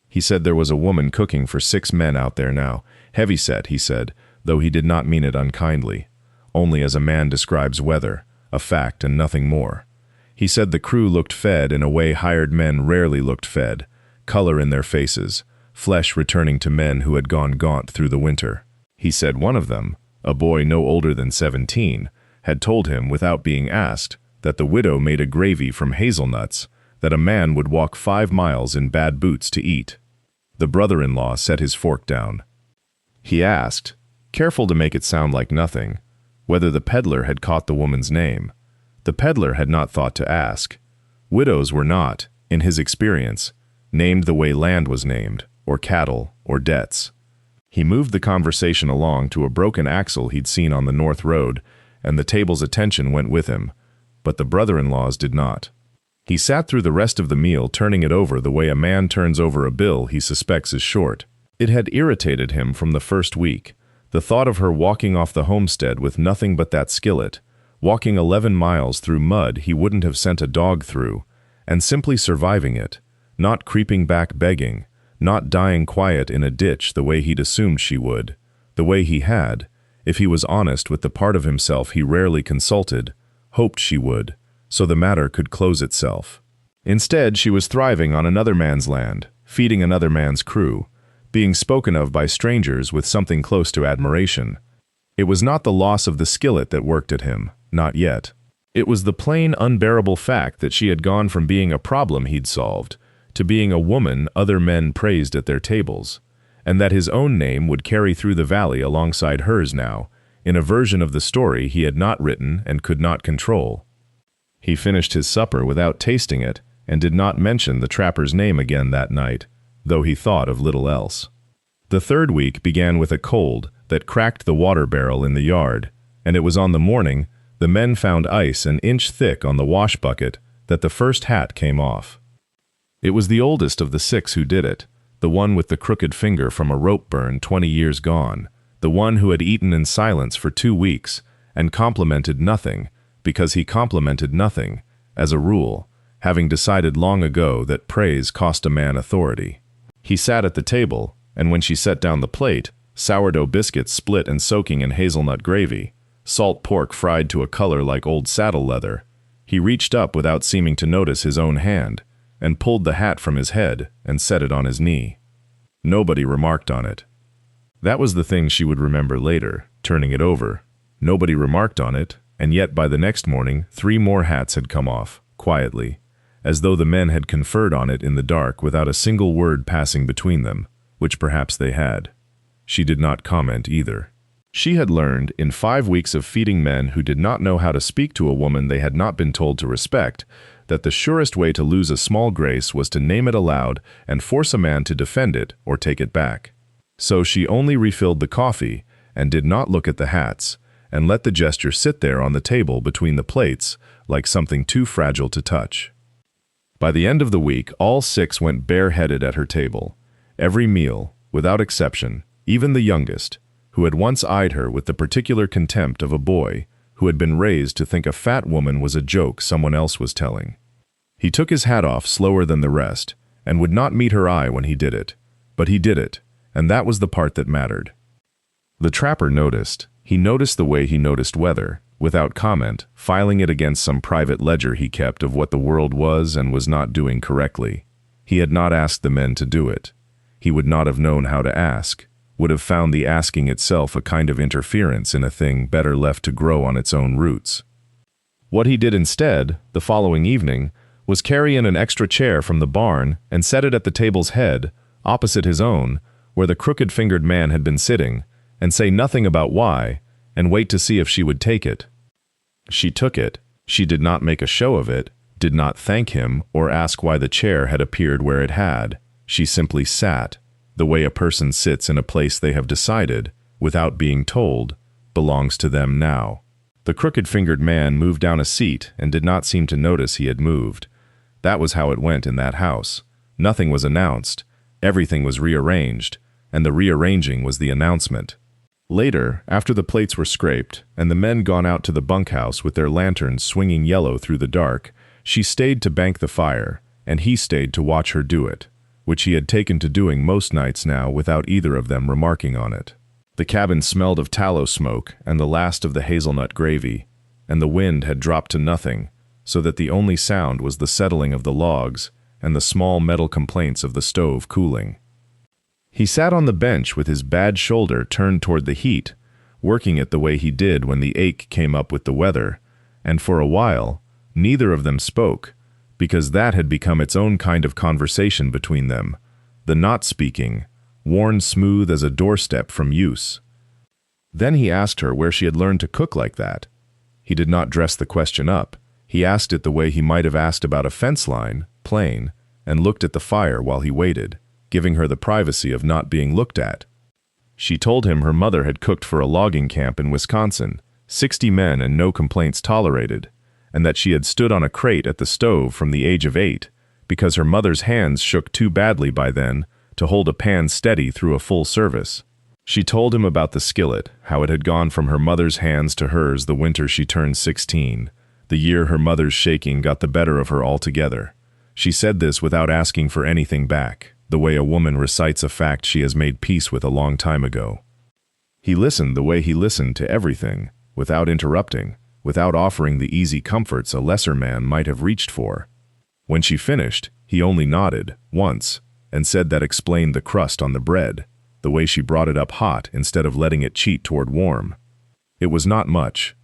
He said there was a woman cooking for 6 men out there now, heavy-set, he said, though he did not mean it unkindly, only as a man describes weather, a fact and nothing more. He said the crew looked fed in a way hired men rarely looked fed, color in their faces, flesh returning to men who had gone gaunt through the winter. He said one of them, a boy no older than 17, had told him without being asked that the widow made a gravy from hazelnuts that a man would walk 5 miles in bad boots to eat. The brother-in-law set his fork down. He asked, careful to make it sound like nothing, whether the peddler had caught the woman's name. The peddler had not thought to ask. Widows were not, in his experience, named the way land was named, or cattle, or debts. He moved the conversation along to a broken axle he'd seen on the north road, and the table's attention went with him, but the brother-in-law's did not. He sat through the rest of the meal turning it over the way a man turns over a bill he suspects is short. It had irritated him from the first week, the thought of her walking off the homestead with nothing but that skillet, walking 11 miles through mud he wouldn't have sent a dog through, and simply surviving it, not creeping back begging, not dying quiet in a ditch the way he'd assumed she would, the way he had, if he was honest with the part of himself he rarely consulted, hoped she would, so the matter could close itself. Instead, she was thriving on another man's land, feeding another man's crew, being spoken of by strangers with something close to admiration. It was not the loss of the skillet that worked at him, not yet. It was the plain, unbearable fact that she had gone from being a problem he'd solved to being a woman other men praised at their tables, and that his own name would carry through the valley alongside hers now, in a version of the story he had not written and could not control. He finished his supper without tasting it, and did not mention the trapper's name again that night, though he thought of little else. The third week began with a cold that cracked the water barrel in the yard, and it was on the morning the men found ice an inch thick on the wash bucket that the first hat came off. It was the oldest of the 6 who did it, the one with the crooked finger from a rope burn 20 years gone, the one who had eaten in silence for 2 weeks and complimented nothing, because he complimented nothing, as a rule, having decided long ago that praise cost a man authority. He sat at the table, and when she set down the plate, sourdough biscuits split and soaking in hazelnut gravy, salt pork fried to a color like old saddle leather, he reached up without seeming to notice his own hand, and pulled the hat from his head and set it on his knee. Nobody remarked on it. That was the thing she would remember later, turning it over. Nobody remarked on it, and yet by the next morning 3 more hats had come off, quietly, as though the men had conferred on it in the dark without a single word passing between them, which perhaps they had. She did not comment either. She had learned, in 5 weeks of feeding men who did not know how to speak to a woman they had not been told to respect, that the surest way to lose a small grace was to name it aloud and force a man to defend it or take it back. So she only refilled the coffee and did not look at the hats, and let the gesture sit there on the table between the plates like something too fragile to touch. By the end of the week, all 6 went bareheaded at her table. Every meal, without exception, even the youngest, who had once eyed her with the particular contempt of a boy who had been raised to think a fat woman was a joke someone else was telling. He took his hat off slower than the rest, and would not meet her eye when he did it, but he did it, and that was the part that mattered. The trapper noticed. He noticed the way he noticed weather, without comment, filing it against some private ledger he kept of what the world was and was not doing correctly. He had not asked the men to do it. He would not have known how to ask, would have found the asking itself a kind of interference in a thing better left to grow on its own roots. What he did instead, the following evening, was carry in an extra chair from the barn and set it at the table's head, opposite his own, where the crooked-fingered man had been sitting, and say nothing about why, and wait to see if she would take it. She took it. She did not make a show of it, did not thank him or ask why the chair had appeared where it had. She simply sat, the way a person sits in a place they have decided, without being told, belongs to them now. The crooked-fingered man moved down a seat and did not seem to notice he had moved. That was how it went in that house. Nothing was announced. Everything was rearranged, and the rearranging was the announcement. Later, after the plates were scraped, and the men gone out to the bunkhouse with their lanterns swinging yellow through the dark, she stayed to bank the fire, and he stayed to watch her do it, which he had taken to doing most nights now without either of them remarking on it. The cabin smelled of tallow smoke and the last of the hazelnut gravy, and the wind had dropped to nothing, so that the only sound was the settling of the logs and the small metal complaints of the stove cooling. He sat on the bench with his bad shoulder turned toward the heat, working it the way he did when the ache came up with the weather, and for a while, neither of them spoke, because that had become its own kind of conversation between them, the not speaking, worn smooth as a doorstep from use. Then he asked her where she had learned to cook like that. He did not dress the question up. He asked it the way he might have asked about a fence line, plain, and looked at the fire while he waited, giving her the privacy of not being looked at. She told him her mother had cooked for a logging camp in Wisconsin, 60 men and no complaints tolerated, and that she had stood on a crate at the stove from the age of 8, because her mother's hands shook too badly by then to hold a pan steady through a full service. She told him about the skillet, how it had gone from her mother's hands to hers the winter she turned 16, the year her mother's shaking got the better of her altogether. She said this without asking for anything back, the way a woman recites a fact she has made peace with a long time ago. He listened the way he listened to everything, without interrupting, without offering the easy comforts a lesser man might have reached for. When she finished, he only nodded, once, and said that explained the crust on the bread, the way she brought it up hot instead of letting it cheat toward warm. It was not much.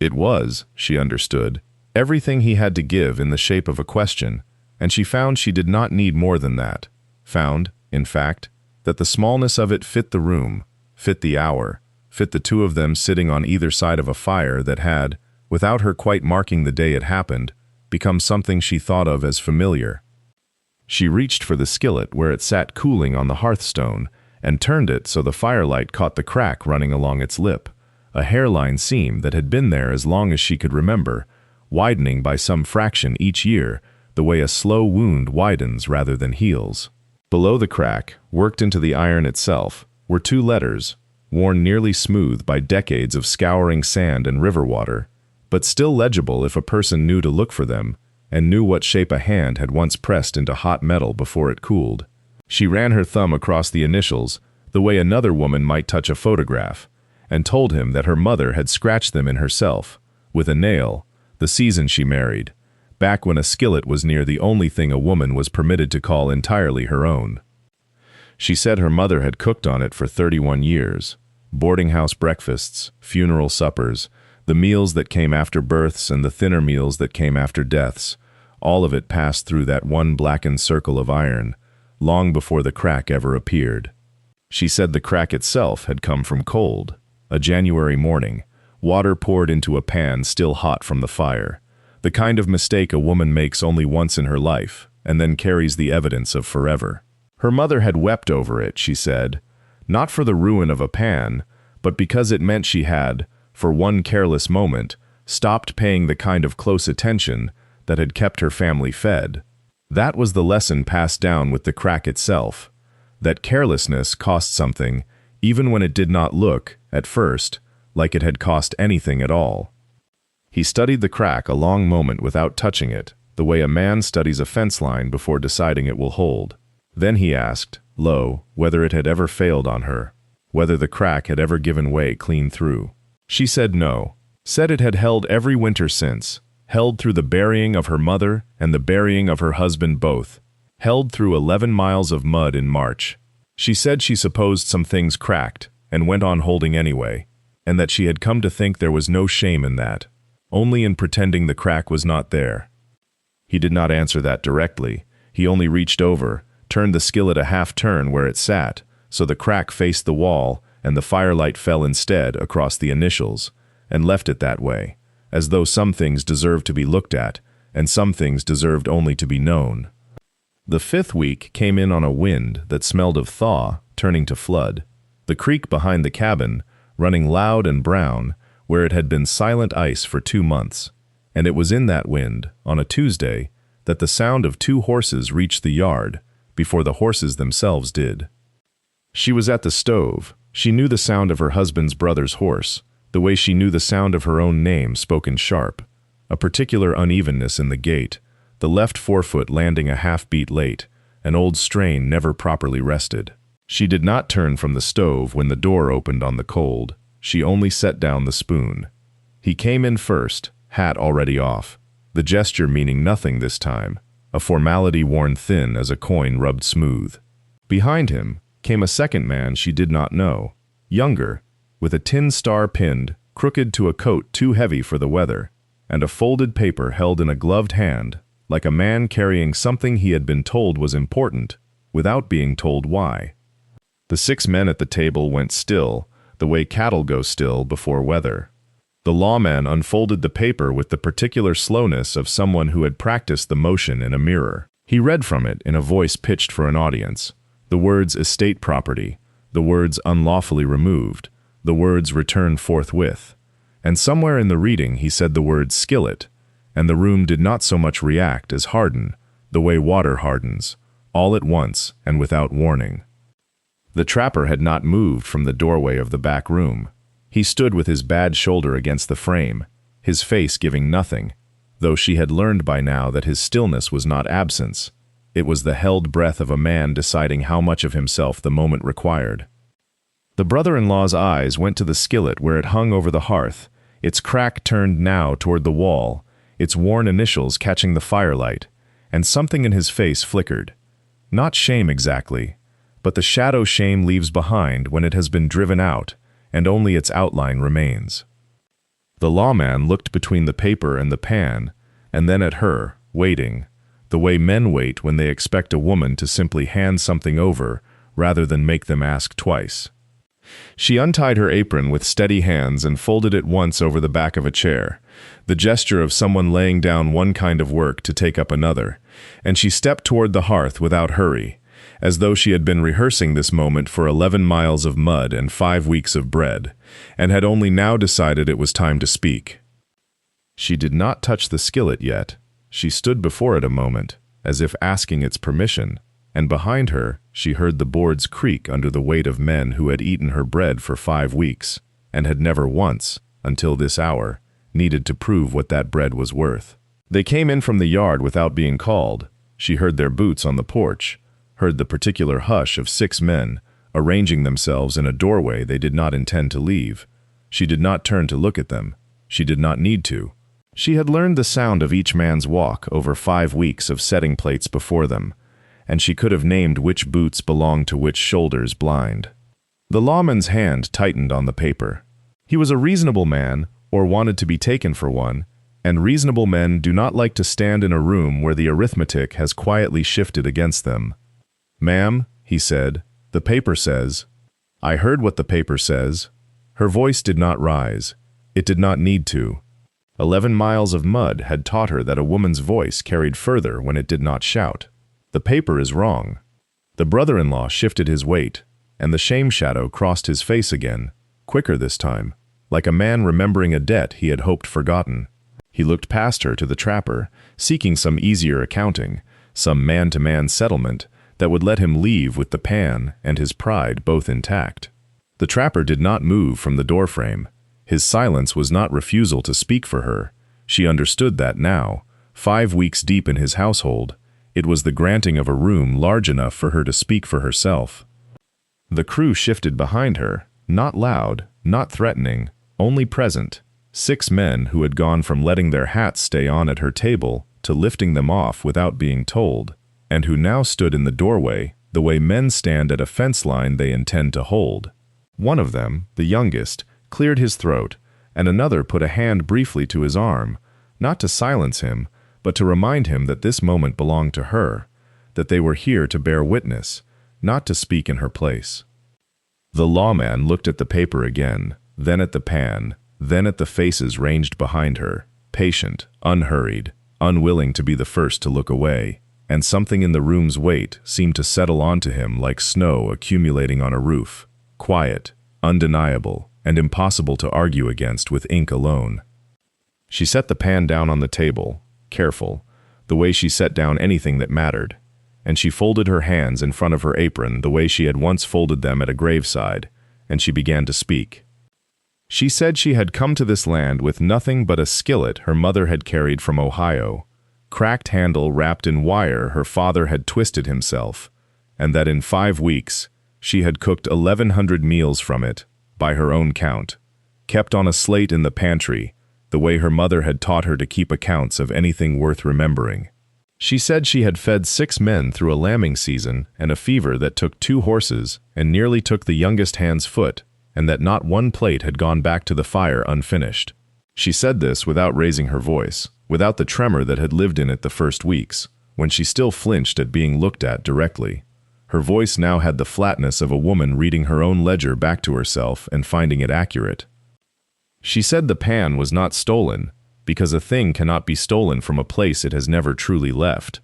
It was, she understood, everything he had to give in the shape of a question, and she found she did not need more than that. Found, in fact, that the smallness of it fit the room, fit the hour, fit the two of them sitting on either side of a fire that had, without her quite marking the day it happened, become something she thought of as familiar. She reached for the skillet where it sat cooling on the hearthstone, and turned it so the firelight caught the crack running along its lip, a hairline seam that had been there as long as she could remember, widening by some fraction each year, the way a slow wound widens rather than heals. Below the crack, worked into the iron itself, were 2 letters, worn nearly smooth by decades of scouring sand and river water, but still legible if a person knew to look for them, and knew what shape a hand had once pressed into hot metal before it cooled. She ran her thumb across the initials, the way another woman might touch a photograph, and told him that her mother had scratched them in herself, with a nail, the season she married, back when a skillet was near the only thing a woman was permitted to call entirely her own. She said her mother had cooked on it for 31 years, boarding house breakfasts, funeral suppers, the meals that came after births and the thinner meals that came after deaths, all of it passed through that one blackened circle of iron, long before the crack ever appeared. She said the crack itself had come from cold, a January morning, water poured into a pan still hot from the fire, the kind of mistake a woman makes only once in her life, and then carries the evidence of forever. Her mother had wept over it, she said, not for the ruin of a pan, but because it meant she had, for one careless moment, stopped paying the kind of close attention that had kept her family fed. That was the lesson passed down with the crack itself, that carelessness cost something, even when it did not look, at first, like it had cost anything at all. He studied the crack a long moment without touching it, the way a man studies a fence line before deciding it will hold. Then he asked, low, whether it had ever failed on her, whether the crack had ever given way clean through. She said no, said it had held every winter since, held through the burying of her mother and the burying of her husband both, held through 11 miles of mud in March. She said she supposed some things cracked, and went on holding anyway, and that she had come to think there was no shame in that, only in pretending the crack was not there. He did not answer that directly. He only reached over, turned the skillet a half-turn where it sat, so the crack faced the wall and the firelight fell instead across the initials, and left it that way, as though some things deserved to be looked at, and some things deserved only to be known. The 5th week came in on a wind that smelled of thaw, turning to flood. The creek behind the cabin, running loud and brown, where it had been silent ice for 2 months, and it was in that wind, on a Tuesday, that the sound of 2 horses reached the yard, before the horses themselves did. She was at the stove. She knew the sound of her husband's brother's horse, the way she knew the sound of her own name spoken sharp, a particular unevenness in the gait, the left forefoot landing a half-beat late, an old strain never properly rested. She did not turn from the stove when the door opened on the cold. She only set down the spoon. He came in first, hat already off, the gesture meaning nothing this time, a formality worn thin as a coin rubbed smooth. Behind him came a second man she did not know, younger, with a tin star pinned, crooked to a coat too heavy for the weather, and a folded paper held in a gloved hand, like a man carrying something he had been told was important, without being told why. The 6 men at the table went still, the way cattle go still before weather. The lawman unfolded the paper with the particular slowness of someone who had practiced the motion in a mirror. He read from it in a voice pitched for an audience, the words estate property, the words unlawfully removed, the words returned forthwith, and somewhere in the reading he said the word skillet, and the room did not so much react as harden, the way water hardens, all at once and without warning. The trapper had not moved from the doorway of the back room. He stood with his bad shoulder against the frame, his face giving nothing, though she had learned by now that his stillness was not absence. It was the held breath of a man deciding how much of himself the moment required. The brother-in-law's eyes went to the skillet where it hung over the hearth, its crack turned now toward the wall, its worn initials catching the firelight, and something in his face flickered. Not shame exactly, but the shadow shame leaves behind when it has been driven out, and only its outline remains. The lawman looked between the paper and the pan, and then at her, waiting, the way men wait when they expect a woman to simply hand something over rather than make them ask twice. She untied her apron with steady hands and folded it once over the back of a chair, the gesture of someone laying down one kind of work to take up another, and she stepped toward the hearth without hurry, as though she had been rehearsing this moment for 11 miles of mud and 5 weeks of bread, and had only now decided it was time to speak. She did not touch the skillet yet. She stood before it a moment, as if asking its permission, and behind her she heard the boards creak under the weight of men who had eaten her bread for 5 weeks, and had never once, until this hour, needed to prove what that bread was worth. They came in from the yard without being called. She heard their boots on the porch, heard the particular hush of 6 men, arranging themselves in a doorway they did not intend to leave. She did not turn to look at them. She did not need to. She had learned the sound of each man's walk over 5 weeks of setting plates before them, and she could have named which boots belonged to which shoulders blind. The lawman's hand tightened on the paper. He was a reasonable man, or wanted to be taken for one, and reasonable men do not like to stand in a room where the arithmetic has quietly shifted against them. "Ma'am," he said, "the paper says—" "I heard what the paper says." Her voice did not rise. It did not need to. 11 miles of mud had taught her that a woman's voice carried further when it did not shout. "The paper is wrong." The brother-in-law shifted his weight, and the shame shadow crossed his face again, quicker this time, like a man remembering a debt he had hoped forgotten. He looked past her to the trapper, seeking some easier accounting, some man-to-man settlement that would let him leave with the pan and his pride both intact. The trapper did not move from the doorframe. His silence was not refusal to speak for her. She understood that now, 5 weeks deep in his household. It was the granting of a room large enough for her to speak for herself. The crew shifted behind her, not loud, not threatening, only present. 6 men who had gone from letting their hats stay on at her table to lifting them off without being told, and who now stood in the doorway the way men stand at a fence line they intend to hold. One of them, the youngest, cleared his throat, and another put a hand briefly to his arm, not to silence him, but to remind him that this moment belonged to her, that they were here to bear witness, not to speak in her place. The lawman looked at the paper again, then at the pan, then at the faces ranged behind her, patient, unhurried, unwilling to be the first to look away, and something in the room's weight seemed to settle onto him like snow accumulating on a roof, quiet, undeniable, and impossible to argue against with ink alone. She set the pan down on the table, careful, the way she set down anything that mattered, and she folded her hands in front of her apron the way she had once folded them at a graveside, and she began to speak. She said she had come to this land with nothing but a skillet her mother had carried from Ohio, cracked handle wrapped in wire her father had twisted himself, and that in 5 weeks she had cooked 1,100 meals from it, by her own count, kept on a slate in the pantry, the way her mother had taught her to keep accounts of anything worth remembering. She said she had fed 6 men through a lambing season and a fever that took 2 horses and nearly took the youngest hand's foot, and that not one plate had gone back to the fire unfinished. She said this without raising her voice, without the tremor that had lived in it the first weeks, when she still flinched at being looked at directly. Her voice now had the flatness of a woman reading her own ledger back to herself and finding it accurate. She said the pan was not stolen, because a thing cannot be stolen from a place it has never truly left,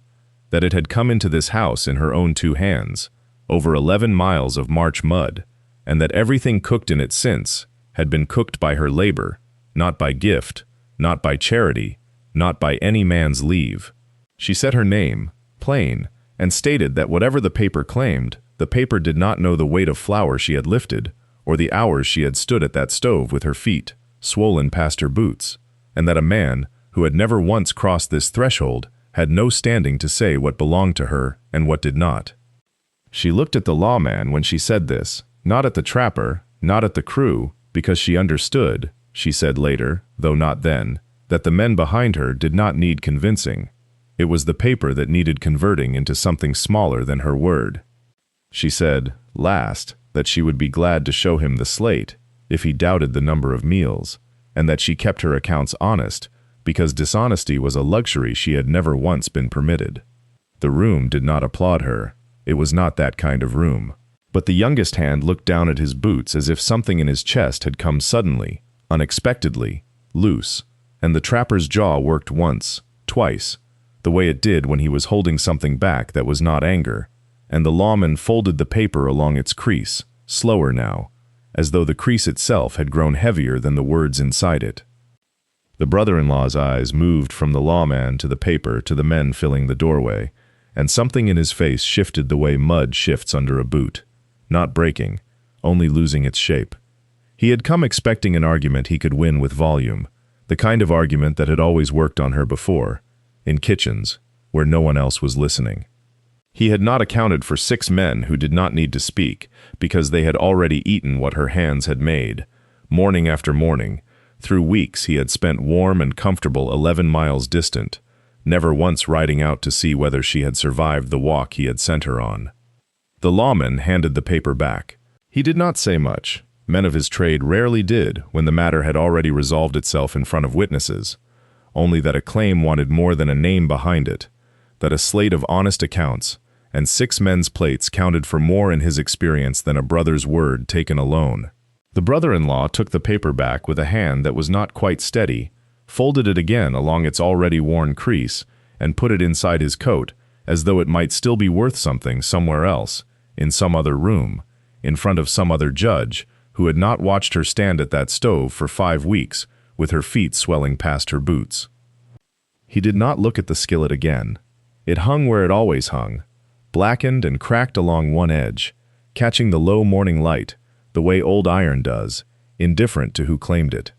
that it had come into this house in her own 2 hands, over 11 miles of March mud, and that everything cooked in it since had been cooked by her labor, not by gift, not by charity, not by any man's leave. She said her name, plain, and stated that whatever the paper claimed, the paper did not know the weight of flour she had lifted, or the hours she had stood at that stove with her feet, swollen past her boots, and that a man, who had never once crossed this threshold, had no standing to say what belonged to her and what did not. She looked at the lawman when she said this, not at the trapper, not at the crew, because she understood, she said later, though not then, that the men behind her did not need convincing. It was the paper that needed converting into something smaller than her word. She said, last, that she would be glad to show him the slate, if he doubted the number of meals, and that she kept her accounts honest, because dishonesty was a luxury she had never once been permitted. The room did not applaud her. It was not that kind of room. But the youngest hand looked down at his boots as if something in his chest had come suddenly, unexpectedly, loose, and the trapper's jaw worked once, twice, the way it did when he was holding something back that was not anger, and the lawman folded the paper along its crease, slower now, as though the crease itself had grown heavier than the words inside it. The brother-in-law's eyes moved from the lawman to the paper to the men filling the doorway, and something in his face shifted the way mud shifts under a boot, not breaking, only losing its shape. He had come expecting an argument he could win with volume, the kind of argument that had always worked on her before, in kitchens, where no one else was listening. He had not accounted for 6 men who did not need to speak, because they had already eaten what her hands had made. Morning after morning, through weeks he had spent warm and comfortable 11 miles distant, never once riding out to see whether she had survived the walk he had sent her on. The lawman handed the paper back. He did not say much. Men of his trade rarely did when the matter had already resolved itself in front of witnesses, only that a claim wanted more than a name behind it, that a slate of honest accounts and 6 men's plates counted for more in his experience than a brother's word taken alone. The brother-in-law took the paper back with a hand that was not quite steady, folded it again along its already worn crease, and put it inside his coat, as though it might still be worth something somewhere else, in some other room, in front of some other judge, who had not watched her stand at that stove for 5 weeks, with her feet swelling past her boots. He did not look at the skillet again. It hung where it always hung, blackened and cracked along one edge, catching the low morning light, the way old iron does, indifferent to who claimed it.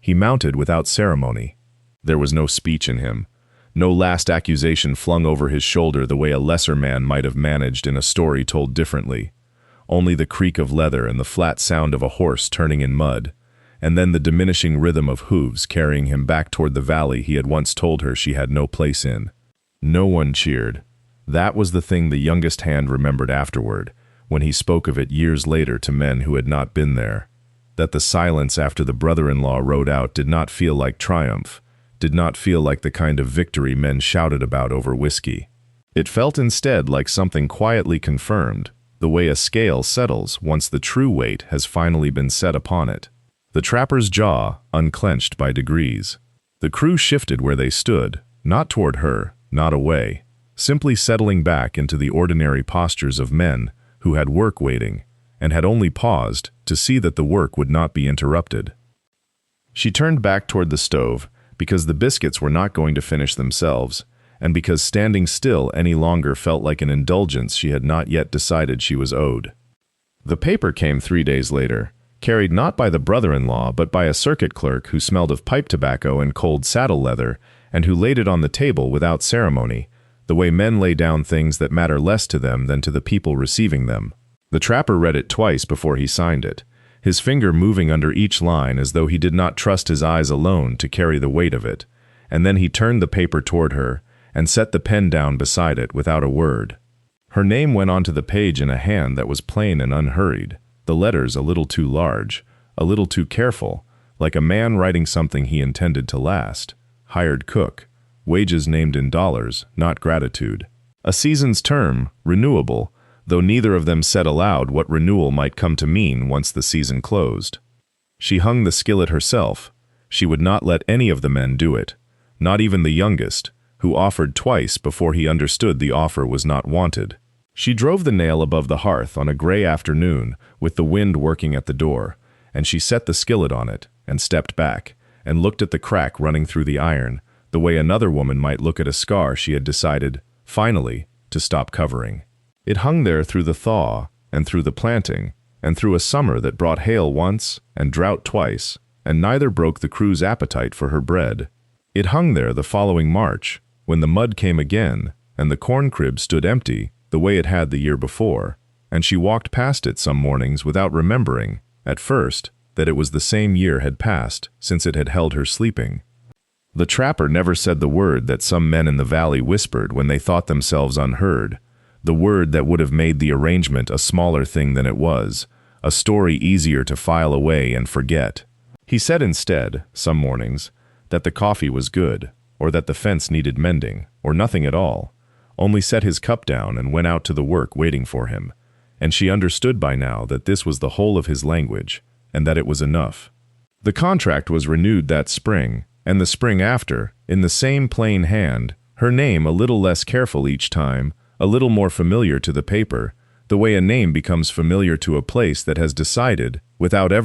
He mounted without ceremony. There was no speech in him, no last accusation flung over his shoulder the way a lesser man might have managed in a story told differently, only the creak of leather and the flat sound of a horse turning in mud, and then the diminishing rhythm of hooves carrying him back toward the valley he had once told her she had no place in. No one cheered. That was the thing the youngest hand remembered afterward, when he spoke of it years later to men who had not been there, that the silence after the brother-in-law rode out did not feel like triumph, did not feel like the kind of victory men shouted about over whiskey. It felt instead like something quietly confirmed, the way a scale settles once the true weight has finally been set upon it. The trapper's jaw unclenched by degrees. The crew shifted where they stood, not toward her, not away, simply settling back into the ordinary postures of men who had work waiting, and had only paused to see that the work would not be interrupted. She turned back toward the stove, because the biscuits were not going to finish themselves, and because standing still any longer felt like an indulgence she had not yet decided she was owed. The paper came 3 days later, carried not by the brother-in-law but by a circuit clerk who smelled of pipe tobacco and cold saddle leather, and who laid it on the table without ceremony, the way men lay down things that matter less to them than to the people receiving them. The trapper read it twice before he signed it, his finger moving under each line as though he did not trust his eyes alone to carry the weight of it, and then he turned the paper toward her, and set the pen down beside it without a word. Her name went onto the page in a hand that was plain and unhurried, the letters a little too large, a little too careful, like a man writing something he intended to last. Hired cook. Wages named in dollars, not gratitude. A season's term, renewable, though neither of them said aloud what renewal might come to mean once the season closed. She hung the skillet herself. She would not let any of the men do it, not even the youngest, who offered twice before he understood the offer was not wanted. She drove the nail above the hearth on a gray afternoon with the wind working at the door, and she set the skillet on it and stepped back and looked at the crack running through the iron, the way another woman might look at a scar she had decided, finally, to stop covering. It hung there through the thaw and through the planting and through a summer that brought hail once and drought twice, and neither broke the crew's appetite for her bread. It hung there the following March, when the mud came again and the corn crib stood empty the way it had the year before, and she walked past it some mornings without remembering, at first, that it was the same year had passed since it had held her sleeping. The trapper never said the word that some men in the valley whispered when they thought themselves unheard, the word that would have made the arrangement a smaller thing than it was, a story easier to file away and forget. He said instead, some mornings, that the coffee was good, or that the fence needed mending, or nothing at all, only set his cup down and went out to the work waiting for him, and she understood by now that this was the whole of his language, and that it was enough. The contract was renewed that spring, and the spring after, in the same plain hand, her name a little less careful each time, a little more familiar to the paper, the way a name becomes familiar to a place that has decided, without ever